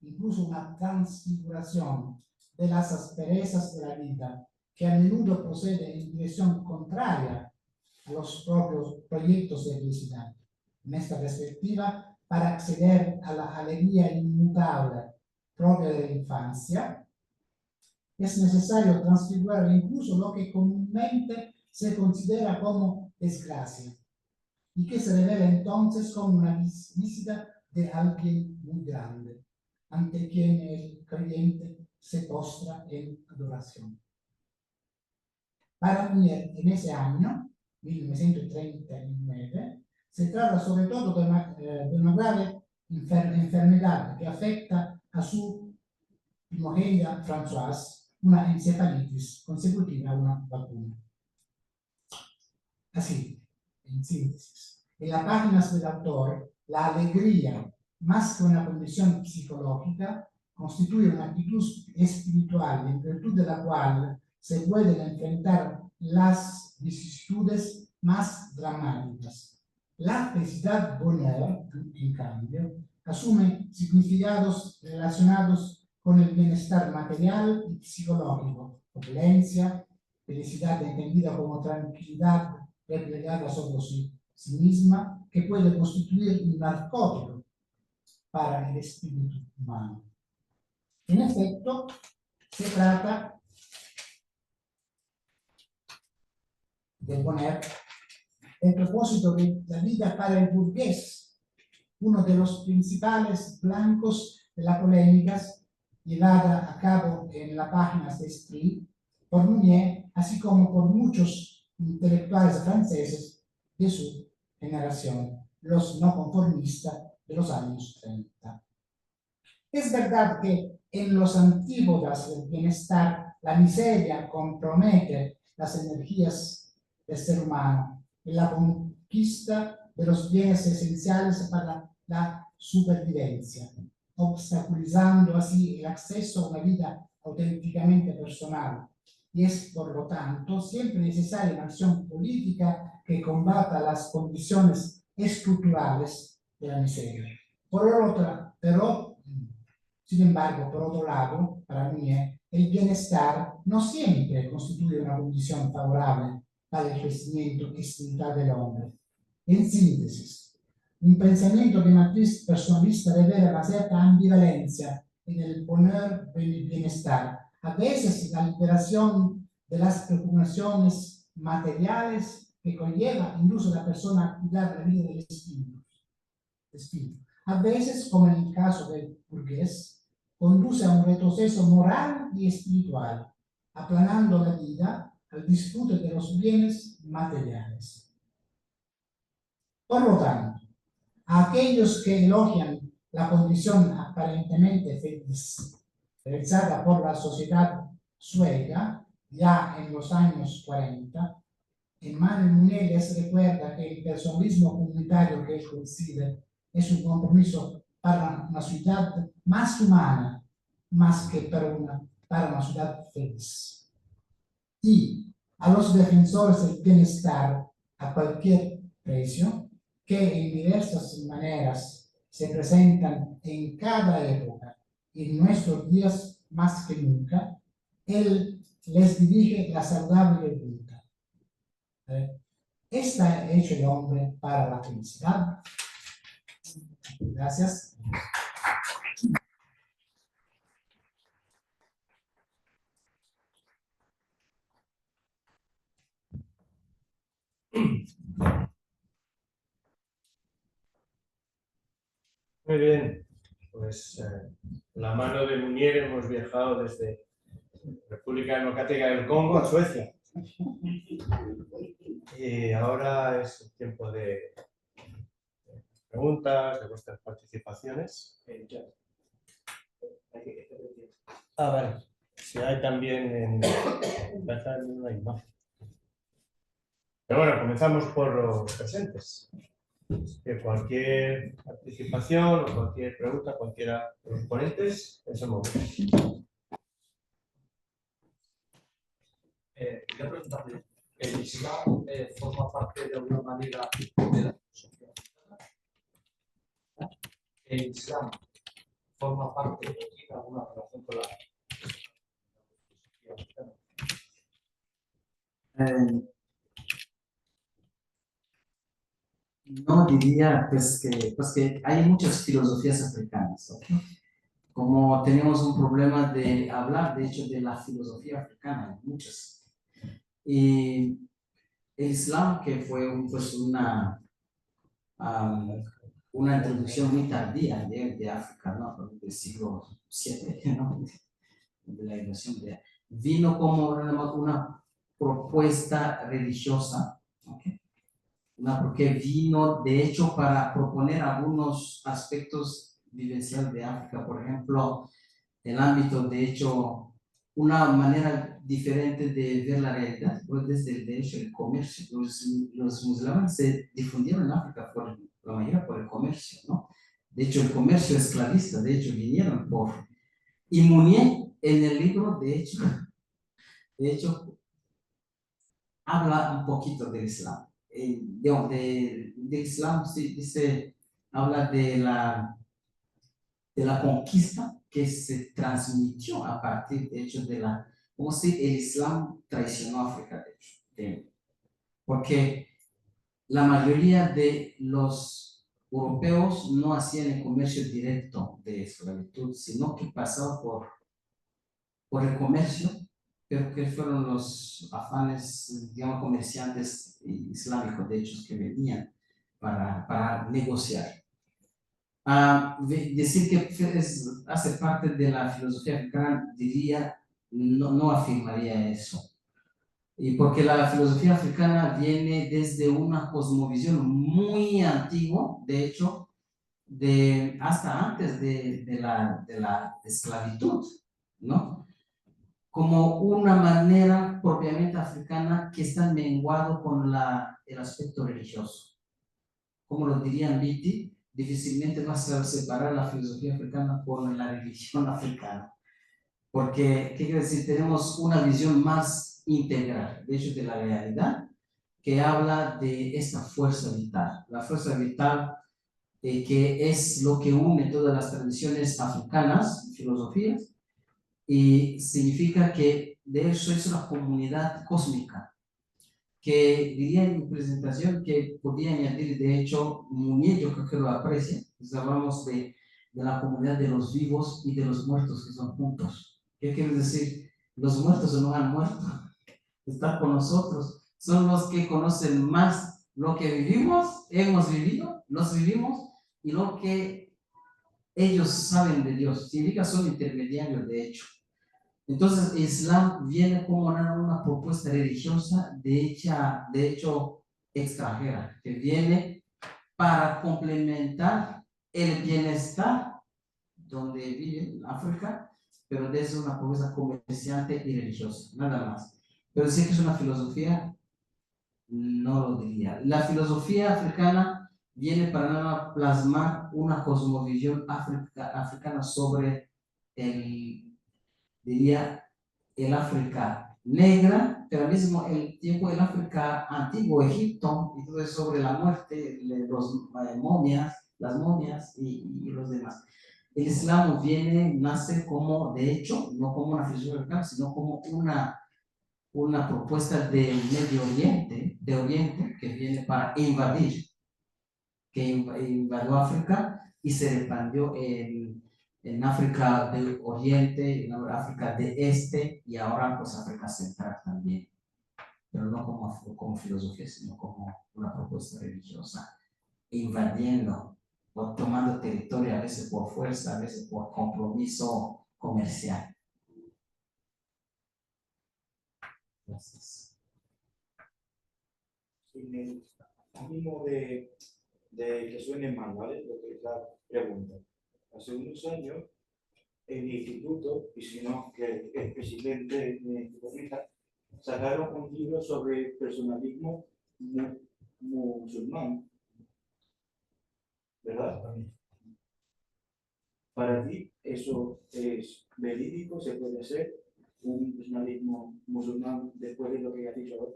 incluso una transfiguración de las asperezas de la vida, que a menudo procede en dirección contraria a los propios proyectos de felicidad. En esta perspectiva, para acceder a la alegría inmutable propia de la infancia, es necesario transfigurar incluso lo que comúnmente se considera como desgracia, y que se revela entonces como una visita de alguien muy grande, ante quien el creyente se postra en adoración. Para Mounier, en ese año, 1939, se trata sobre todo de una grave enfermedad que afecta a su primogénita Françoise, una encefalitis consecutiva a una vacuna. Así, en síntesis, en las páginas del autor, la alegría, más que una condición psicológica, constituye una actitud espiritual en virtud de la cual se pueden enfrentar las vicisitudes más dramáticas. La felicidad bonheur, en cambio, asume significados relacionados con el bienestar material y psicológico, opulencia, felicidad entendida como tranquilidad replegada sobre sí misma, que puede constituir un narcótico para el espíritu humano. En efecto, se trata de poner el propósito de la vida para el burgués, uno de los principales blancos de las polémicas llevada a cabo en las páginas de Esprit por Mounier, así como por muchos intelectuales franceses de su generación, los no conformistas de los años 30. Es verdad que en los antípodas del bienestar la miseria compromete las energías del ser humano y la conquista de los bienes esenciales para la supervivencia, obstaculizando así el acceso a una vida auténticamente personal. Y es, por lo tanto, siempre necesaria una acción política que combata las condiciones estructurales de la miseria. Sin embargo, por otro lado, para Mounier, el bienestar no siempre constituye una condición favorable para el crecimiento y estabilidad del hombre. En síntesis, un pensamiento de matriz personalista revela una cierta ambivalencia en el poner el bienestar. A veces la liberación de las preocupaciones materiales que conlleva incluso a la persona a cuidar la vida del espíritu. A veces, como en el caso del burgués, conduce a un retroceso moral y espiritual, aplanando la vida al disfrute de los bienes materiales. Por lo tanto, a aquellos que elogian la condición aparentemente feliz realizada por la sociedad sueca ya en los años 40, Emmanuel Mounier les recuerda que el personalismo comunitario que él concibe es un compromiso para una ciudad más humana, más que para una ciudad feliz. Y a los defensores del bienestar a cualquier precio, que en diversas maneras se presentan en cada época y en nuestros días más que nunca, él les dirige la saludable pregunta: ¿está hecho el hombre para la felicidad? Gracias. Muy bien, pues la mano de Mounier hemos viajado desde República Democrática del Congo a Suecia. Y ahora es el tiempo de preguntas, de vuestras participaciones. Vale. Si hay también en una imagen. Pero bueno, comenzamos por los presentes. Que cualquier participación o cualquier pregunta, cualquiera de los ponentes, es el momento. Quería preguntarle, ¿el Islam forma parte de alguna manera de la filosofía africana? ¿El Islam forma parte o tiene alguna relación con la filosofía africana? No diría que hay muchas filosofías africanas, ¿ok? Como tenemos un problema de hablar, de hecho, de la filosofía africana, hay muchas. Y el Islam, que fue una introducción muy tardía de África, ¿no? Del siglo VII, ¿no? De la invasión vino como una propuesta religiosa, ¿okay? Porque vino de hecho para proponer algunos aspectos vivenciales de África, por ejemplo, el ámbito, de hecho, una manera diferente de ver la realidad, pues desde de hecho el comercio. Los musulmanes se difundieron en África por la mayoría por el comercio, ¿no? De hecho, el comercio esclavista, de hecho, vinieron por... Y Mounier, en el libro, de hecho, habla un poquito del Islam. Del Islam sí, habla de la conquista que se transmitió a partir, de hecho, como si el Islam traicionó a África, de hecho. Porque la mayoría de los europeos no hacían el comercio directo de esclavitud, sino que pasaba por el comercio, pero que fueron los afanes, digamos, comerciantes islámicos, de hecho, que venían para negociar. Decir que hace parte de la filosofía africana, diría, no afirmaría eso. Y porque la filosofía africana viene desde una cosmovisión muy antigua, de hecho, hasta antes de la esclavitud, ¿no? Como una manera propiamente africana que está menguado con el aspecto religioso. como lo dirían Viti, difícilmente vas a separar la filosofía africana con la religión africana. Porque, ¿qué quiere decir? Tenemos una visión más integral, de hecho, de la realidad, que habla de esta fuerza vital. La fuerza vital que es lo que une todas las tradiciones africanas, filosofías, y significa que de eso es una comunidad cósmica, que diría en mi presentación que podía añadir, de hecho, Munier, yo creo que lo aprecia, pues hablamos de la comunidad de los vivos y de los muertos que son juntos. ¿Qué quiere decir? Los muertos no han muerto, están con nosotros, son los que conocen más lo que vivimos, hemos vivido, los vivimos, y lo que ellos saben de Dios. Significa son intermediarios, de hecho. Entonces, Islam viene como una propuesta religiosa, de hecho, extranjera, que viene para complementar el bienestar donde vive en África, pero desde una propuesta comerciante y religiosa, nada más. Pero sí que es una filosofía, no lo diría. La filosofía africana viene para plasmar una cosmovisión africana sobre diría, el África negra, pero al mismo tiempo el África antiguo, Egipto, y todo eso sobre la muerte, las momias y los demás. El Islam nace como, de hecho, no como una filosofía africana, sino como una propuesta del Medio Oriente, de Oriente, que viene para invadir, que invadió África y se expandió en África del Oriente, en África del Este y ahora pues África Central también, pero no como filosofía, sino como una propuesta religiosa, invadiendo o tomando territorio, a veces por fuerza, a veces por compromiso comercial. Gracias. En el ánimo de que suene mal, ¿vale? Lo que es la pregunta. Hace unos años, en mi instituto, y si no, que el presidente me corrija, sacaron un libro sobre personalismo musulmán, ¿verdad? Para ti, ¿eso es verídico? ¿Se puede hacer un personalismo musulmán después de lo que has dicho ahora?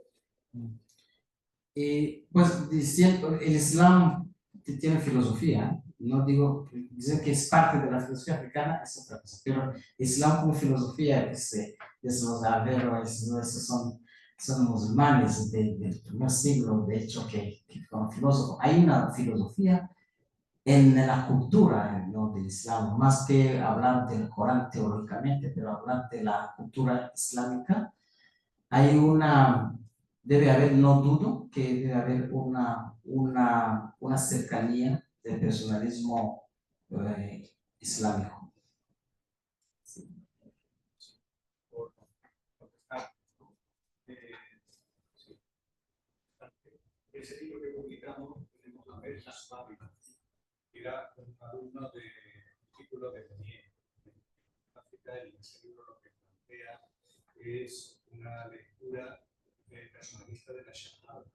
Pues diciendo, el Islam tiene filosofía, no digo, dicen que es parte de la filosofía africana, es otra cosa, pero el Islam como filosofía, los Averos, esos son musulmanes del primer siglo, de hecho, que fueron filósofos. Hay una filosofía en la cultura, ¿no?, del Islam, más que hablar del Corán teóricamente, pero hablar de la cultura islámica, debe haber, no dudo, que debe haber una cercanía del personalismo islámico. Sí. Por contestar. Sí. Ese libro que publicamos, tenemos la mesa islámica, era un alumno del título de Munier. Y ese libro lo que plantea es una lectura personalista de la Shahada,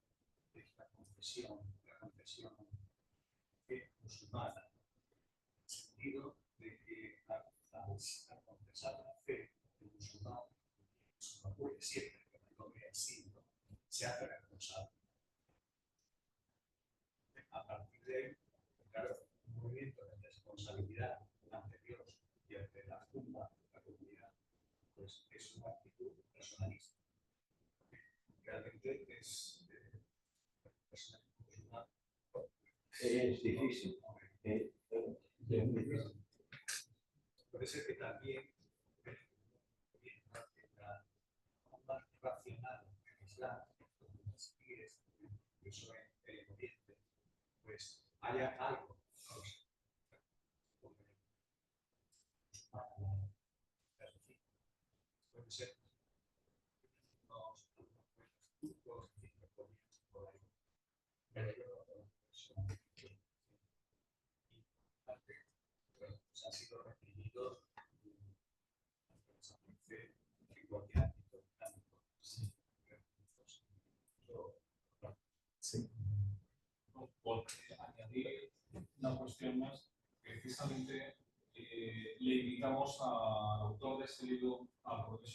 de esta confesión, la confesión musulmana, en el sentido de que al confesar la fe del musulmán, eso no ocurre siempre, pero no lo vea siendo, se hace responsable. A partir de ahí, claro, un movimiento de responsabilidad ante Dios y ante la tumba, la comunidad, pues es una actitud personalista. Realmente es difícil. Puede ser que también la forma racional del Islam, eso en el Oriente, pues haya algo. Puede ser han sido reprimidos en cualquier ámbito dinámico. Sí. Sí. Porque añadir una cuestión más. Precisamente le invitamos al autor de ese libro, al traductor,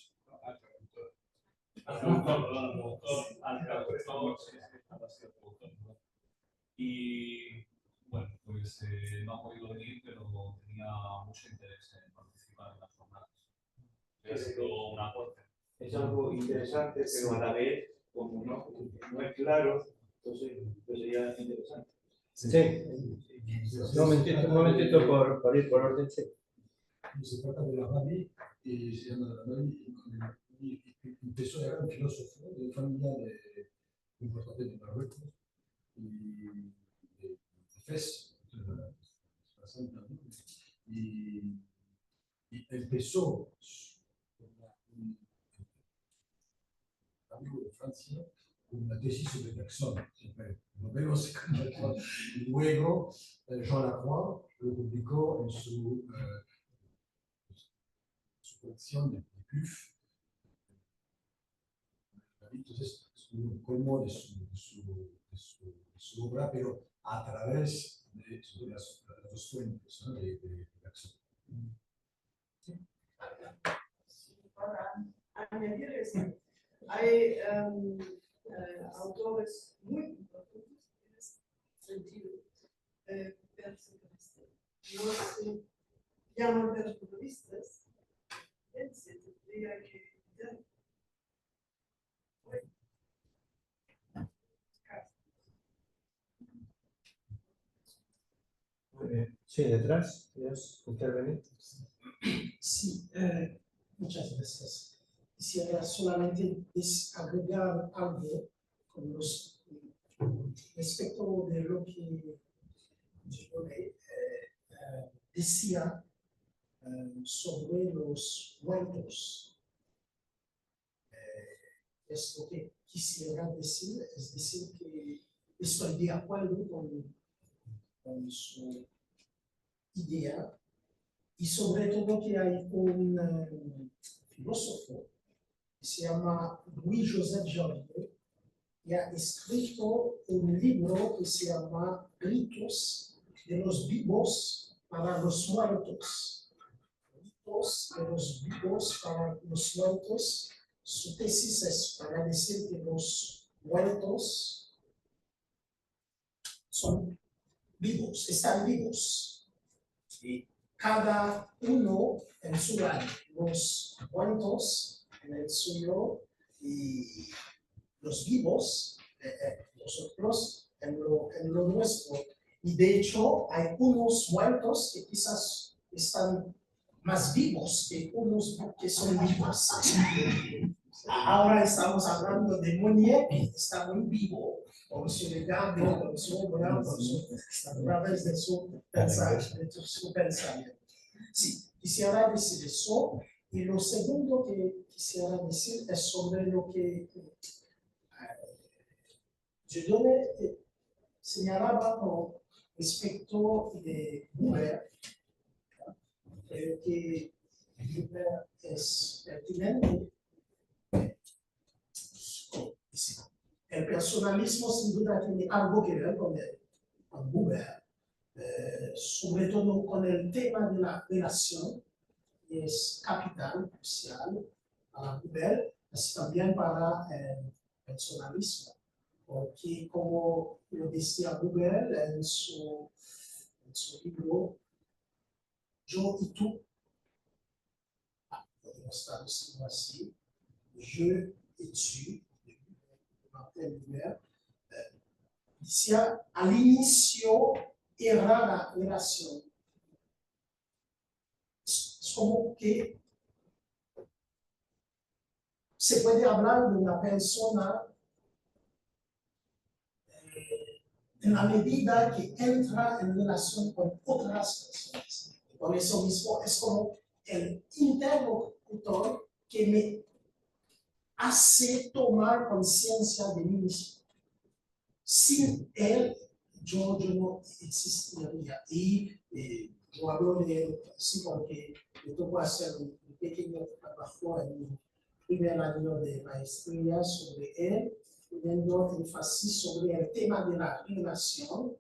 y bueno, pues no ha podido venir, pero tenía mucho interés en participar en las jornadas. Ha sido un aporte. Es algo interesante, pero a la vez, como no es claro, entonces pues sería interesante. Sí. Un momentito por ir por orden. Sí. Se trata de la Rabi, y se llama la Rabi, y empezó, era un filósofo de familia importante de Marruecos y de Fez, y empezó un amigo de Francia con una tesis sobre Bergson, lo vemos y luego Jean Lacroix lo publicó en su colección de PUF. Entonces, es un colmo de su obra, pero a través de las dos fuentes, ¿no? de Bergson. Para añadir eso, hay autores muy importantes en este sentido, personalistas. No se llaman personalistas, se tendría que dar. Sí, detrás, ¿quieres intervenir? Sí, muchas gracias. Quisiera solamente agregar algo con respecto de lo que yo decía sobre los muertos. Es lo que quisiera decir, es decir, que estoy de acuerdo con su idea. Y sobre todo que hay un filósofo que se llama Louis-Joseph Janvier, que ha escrito un libro que se llama Gritos de los vivos para los muertos. Gritos de los vivos para los muertos. Su tesis es para decir que los muertos son vivos, están vivos. Y cada uno en su lado, los muertos en el suyo y los vivos, nosotros en lo nuestro. Y de hecho hay unos muertos que quizás están más vivos que unos que son vivos. Ahora estamos hablando de Monnier, que está muy vivo, por su legado, por su obra, a través de su pensamiento. Sí, quisiera decir eso. Y lo segundo que quisiera decir es sobre lo que yo señalaba con respecto de Buber. Creo que Buber es pertinente. El personalismo sin duda tiene algo que ver con Buber, sobre todo con el tema de la relación, que es capital, crucial para Buber, así también para el personalismo, porque como lo decía Buber en su libro Yo y tú, podemos traducirlo así, je et tu, decía, al inicio era la relación. Es como que se puede hablar de una persona en la medida que entra en relación con otras personas. Por eso mismo es como el interlocutor que me hace tomar conciencia de mí mismo. Sin él, yo no existiría. Y yo hablo de él así porque me tocó hacer un pequeño trabajo en mi primer año de maestría sobre él, poniendo énfasis sobre el tema de la relación.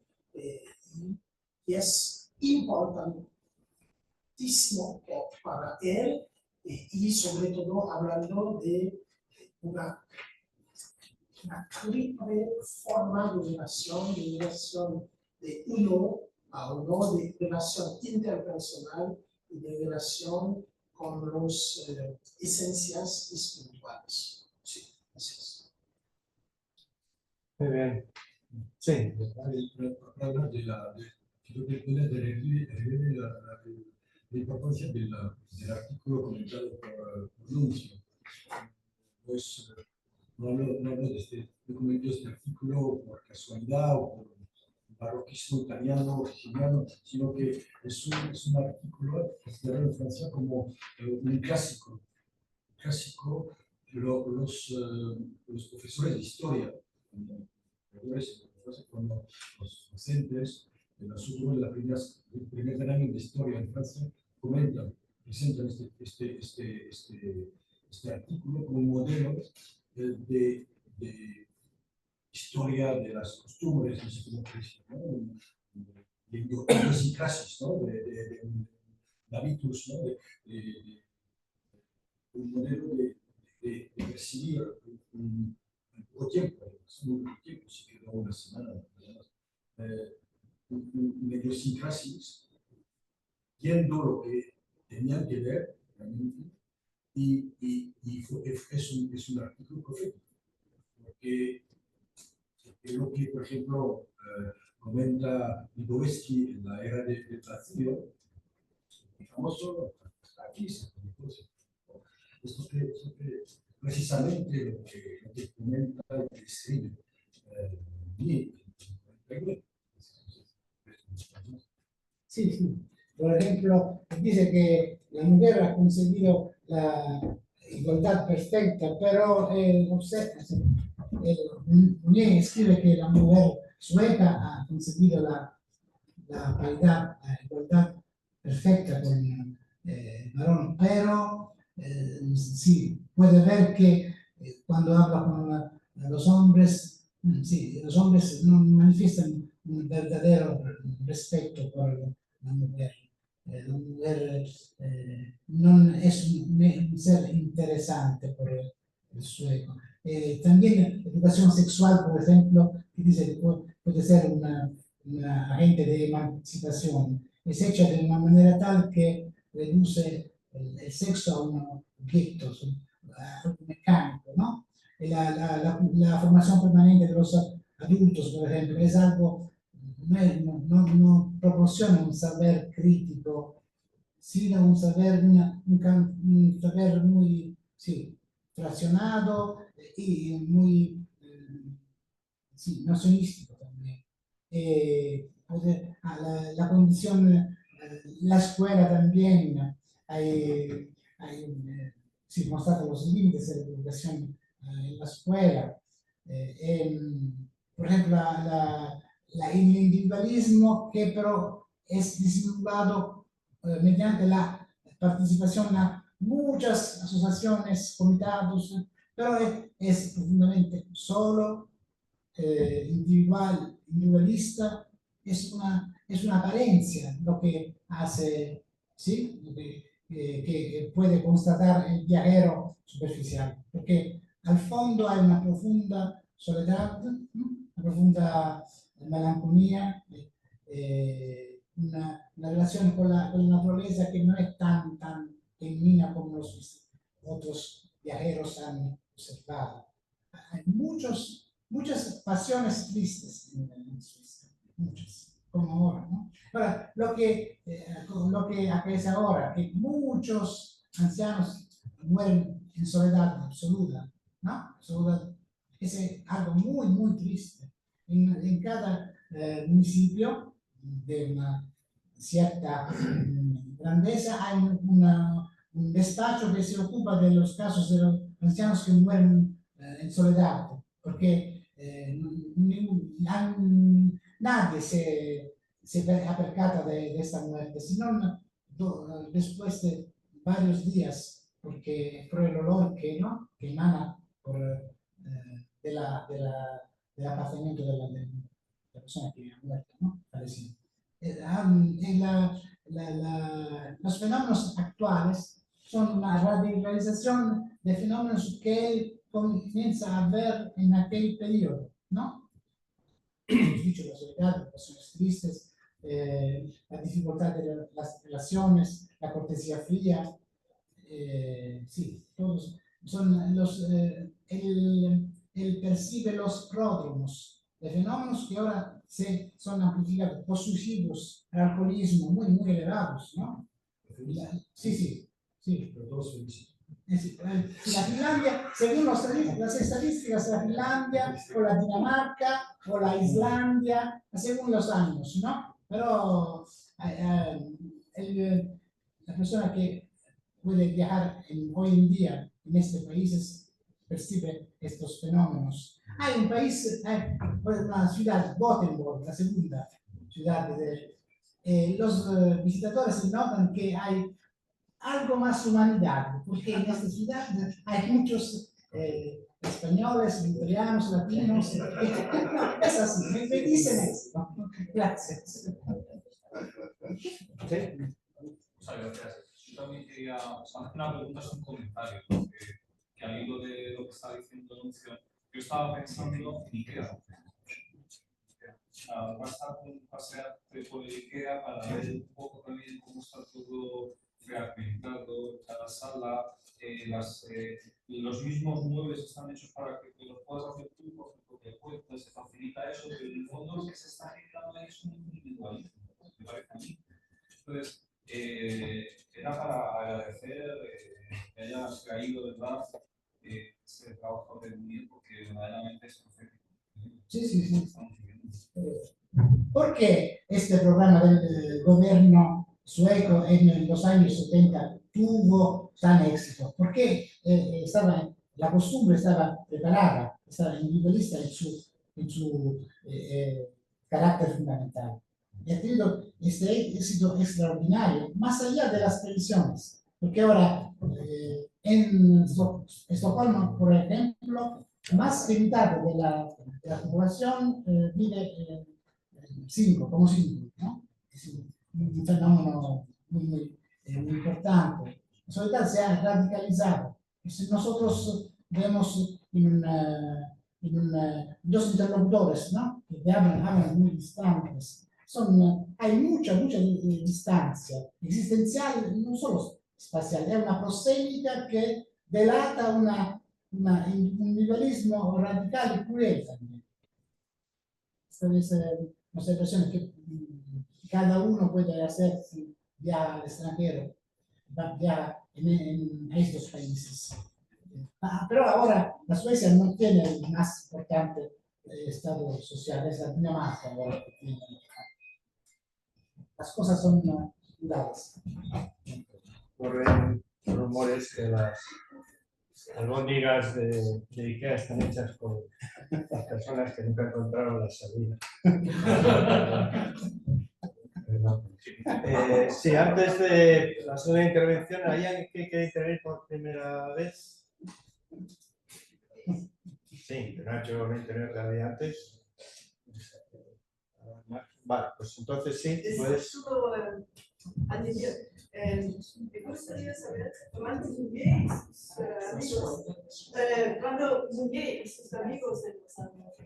y es importantísimo para él y sobre todo hablando de una triple forma de relación de uno a uno, de relación interpersonal y de relación con los esencias espirituales. Sí, gracias. Muy bien. Sí. Habla de la importancia del artículo comentado por Nuncio. Pues no hablo de este documento, este artículo por casualidad o por barroquismo italiano o siciliano, sino que es un artículo considerado en Francia como un clásico. Los profesores de historia, cuando los docentes de nosotros de el primer año de historia en Francia presentan este artículo como un modelo de historia de las costumbres, no sé cómo decir, ¿no? De idiosincrasis, ¿no? De hábitos, ¿no? Un modelo de recibir un poco tiempo, muy poco tiempo, si quedó una semana, una idiosincrasis, viendo lo que tenían que ver realmente, y es un artículo profético, porque lo que, por ejemplo, comenta Lipovetsky en la era del vacío, el famoso aquí, esto que precisamente lo que comenta y describe Sí, sí. Por ejemplo, dice que la mujer ha conseguido la igualdad perfecta, pero Munier escribe que la mujer sueca ha conseguido la paridad, la igualdad perfecta con varón, pero sí, puede ver que cuando habla con los hombres, sí, los hombres no manifiestan un verdadero respeto por la mujer. La mujer no es un ser interesante por el sueco. También educación sexual, por ejemplo, que dice que puede ser una agente de emancipación, es hecha de una manera tal que reduce el sexo a un objeto, a algo mecánico, ¿no? La formación permanente de los adultos, por ejemplo, es algo, no proporciona un saber crítico, sino un saber, un saber muy, sí, fraccionado y muy, sí, nocionístico también. La condición, la escuela también, sí, mostrato los límites de la educación en la escuela. Por ejemplo, el individualismo que pero es disimulado mediante la participación en muchas asociaciones, comitados, pero es profundamente solo, individualista, es una apariencia lo que hace, ¿sí? Que puede constatar el viajero superficial, porque al fondo hay una profunda soledad, ¿no? Una profunda melancolía, una relación con la naturaleza que no es tan genuina como los otros viajeros han observado. Hay muchas pasiones tristes en Suiza, muchas, como ahora, ¿no? Ahora, lo que acontece ahora, que muchos ancianos mueren en soledad absoluta, ¿no? Soledad, es algo muy triste. En cada municipio de una cierta grandeza hay un despacho que se ocupa de los casos de los ancianos que mueren en soledad, porque nadie se percata de esta muerte, sino después de varios días, porque por el olor que emana del apartamento de la persona que ha muerto, ¿no? Fallecida. los fenómenos actuales son una radicalización de fenómenos que él comienza a ver en aquel periodo, ¿no? Hemos dicho la soledad, las relaciones tristes, la dificultad de las relaciones, la cortesía fría, sí, todos son él percibe los pródromos de fenómenos que ahora son amplificados, los suicidios, el alcoholismo muy elevados, ¿no? Sí. Pero todos felices. La Finlandia, según las estadísticas, la Finlandia o la Dinamarca o la Islandia, según los años, ¿no? Pero la persona que puede viajar hoy en día en estos países percibe estos fenómenos. Hay un país, una ciudad, Gothenburg, la segunda ciudad los visitadores notan que hay algo más humanidad, porque en esta ciudad hay muchos españoles, italianos, latinos. No, es así, me dicen esto. Gracias. ¿Sí? O sea, gracias. Yo también quería, o sea, más que una pregunta es un comentario, porque que al hilo de lo que está diciendo Nuncio, yo estaba pensando en IKEA. Basta con pasear por el IKEA para ver un poco también cómo está todo fragmentado, cada sala, los mismos muebles están hechos para que los puedas hacer tú por tu propia cuenta, se facilita eso, pero en el fondo lo que se está generando ahí es un individualismo, me parece a mí. Entonces, era para agradecer que hayas caído, ¿verdad? Ese trabajo de unir, porque verdaderamente es perfecto. Sí. ¿Por qué este programa del gobierno sueco en los años 70 tuvo tan éxito? Porque la costumbre estaba preparada, estaba individualista en su carácter fundamental. Y ha tenido este éxito extraordinario, más allá de las previsiones. Porque ahora, en Estocolmo, por ejemplo, más que mitad de la población vive como 5, ¿no? Es un fenómeno muy importante. La soledad se ha radicalizado. Si nosotros vemos dos interlocutores, ¿no? Que hablan muy distantes. Hay mucha distancia existencial, no solo espacial, es una prosémica que delata un individualismo radical y cruel también. Esta es nuestra impresión que cada uno puede hacer viaje al extranjero, viaje en estos países. Pero ahora la Suecia no tiene el más importante estado social, es la Dinamarca. Ahora que tiene. Las cosas son dudadas. Corren rumores que las albóndigas de IKEA están hechas por las personas que nunca encontraron la salida. Sí, antes de la segunda intervención, ¿hay alguien que quiere intervenir por primera vez? Sí, Nacho va a intervenir la vez antes. Vale, pues entonces sí, puedes. Solo añadir, me gustaría saber cuántos amigos, cuando sus amigos en los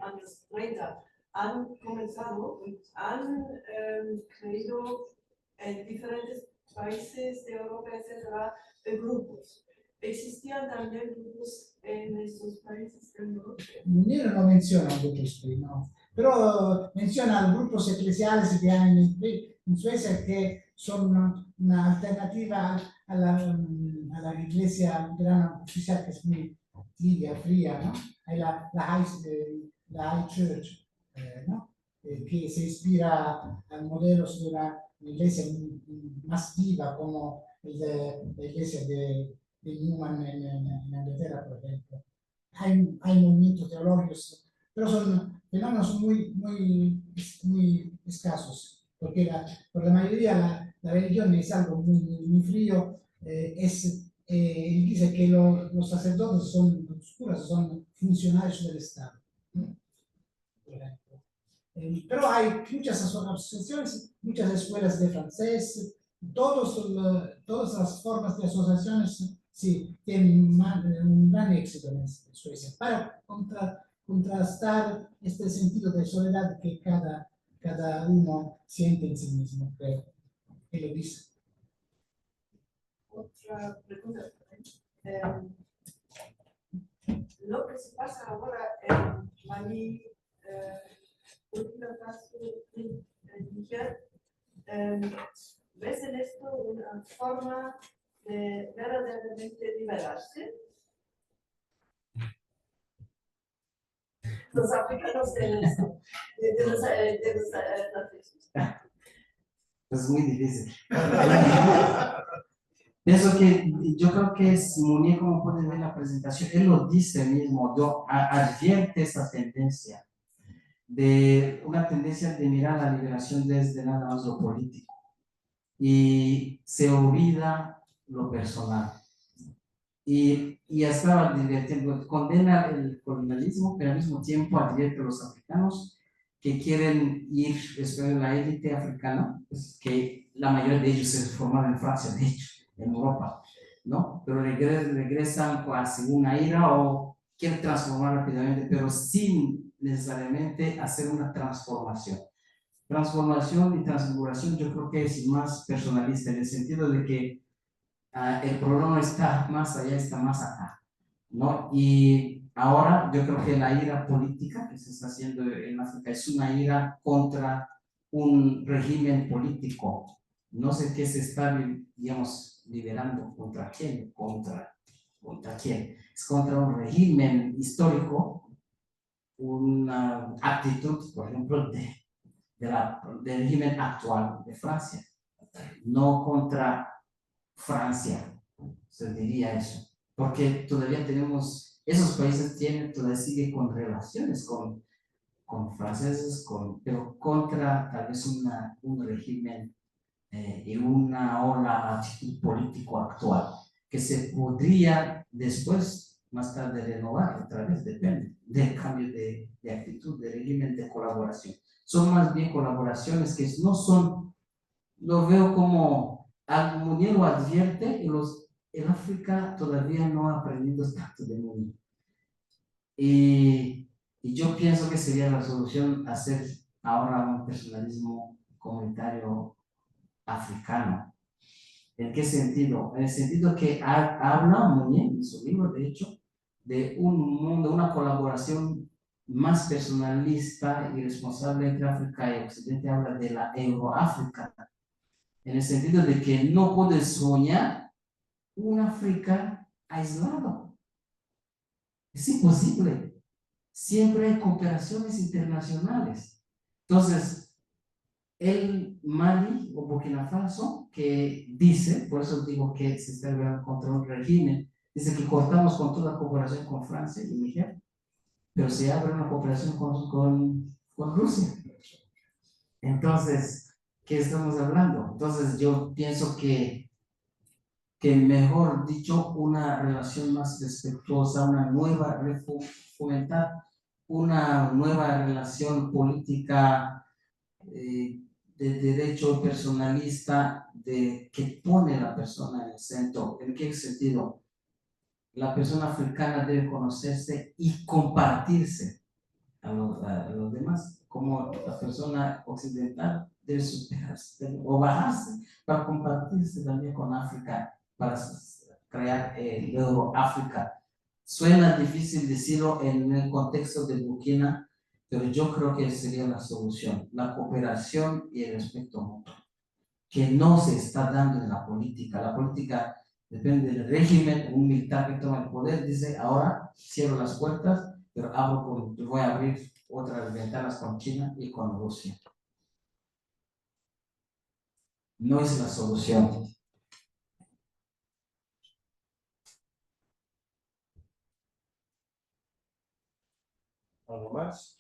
años 30 han comenzado, han creído en diferentes países de Europa, etcétera, grupos. ¿Existían también grupos en estos países del norte? Munir no menciona grupos, no. Pero menciona grupos eclesiales que hay en Suecia que son una alternativa a la iglesia luterana oficial, que es muy tibia, fría, ¿no? Hay la High Church, ¿no? Que se inspira a modelos de una iglesia más viva, como la iglesia de Newman en Inglaterra, por ejemplo. Hay movimientos teológicos, pero son fenómenos muy escasos, porque por la mayoría la religión es algo muy frío. Dice que los sacerdotes los curas son funcionarios del Estado, ¿no? Por ejemplo. Pero hay muchas asociaciones, muchas escuelas de francés, todas las formas de asociaciones sí, tienen un gran éxito en Suecia para contrastar este sentido de soledad que cada uno siente en sí mismo, creo, que lo dice. Otra pregunta. Lo que se pasa ahora en Mali, Burkina Faso y Níger, ¿ves en esto una forma de verdaderamente liberarse? Los africanos de los Es muy difícil. Pienso que yo creo que es Mounier, como pueden ver en la presentación, él lo dice mismo, advierte esa tendencia, una tendencia de mirar la liberación desde nada más lo político y se olvida lo personal. Y estaba advirtiendo, condena el colonialismo, pero al mismo tiempo advierte a los africanos que quieren ir, en la élite africana, pues, que la mayoría de ellos se formaron en Francia, de hecho, en Europa, ¿no? Pero regresan hacia una ira o quieren transformar rápidamente, pero sin necesariamente hacer una transformación. Transformación y transfiguración yo creo que es más personalista, en el sentido de que el problema está más allá, está más acá, ¿no? Y ahora yo creo que la ira política que se está haciendo en África es una ira contra un régimen político. No sé qué se está, digamos, liberando. ¿Contra quién? ¿Contra quién? Es contra un régimen histórico, una actitud, por ejemplo, del régimen actual de Francia, no contra Francia, se diría eso, porque todavía tenemos, esos países todavía siguen con relaciones con franceses, pero contra tal vez un régimen y una ola actitud político actual, que se podría después, más tarde, renovar otra vez, depende del cambio de actitud, de régimen de colaboración. Son más bien colaboraciones que no son, lo veo como Mounier lo advierte, en África todavía no ha aprendido tanto de Mounier. Y yo pienso que sería la solución hacer ahora un personalismo comunitario africano. ¿En qué sentido? En el sentido que habla Mounier en su libro, de hecho, de un mundo, una colaboración más personalista y responsable entre África y Occidente. Habla de la Euroáfrica, en el sentido de que no puedes soñar un África aislado. Es imposible. Siempre hay cooperaciones internacionales. Entonces, el Mali o Burkina Faso, que dice, por eso digo que se está peleando contra un régimen, dice que cortamos con toda cooperación con Francia y Níger, pero se abre una cooperación con Rusia. Entonces, ¿qué estamos hablando? Entonces, yo pienso que mejor dicho, una relación más respetuosa, fomentar una nueva relación política de derecho personalista, que pone a la persona en el centro. ¿En qué sentido? La persona africana debe conocerse y compartirse a los demás, como la persona occidental debe superarse o bajarse para compartirse también con África, para crear el Euroáfrica. Suena difícil decirlo en el contexto de Burkina, pero yo creo que sería la solución, la cooperación y el respeto mutuo, que no se está dando en la política. La política depende del régimen. Un militar que toma el poder dice, ahora cierro las puertas, pero voy a abrir otras ventanas con China y con Rusia. No es la solución. ¿Algo más?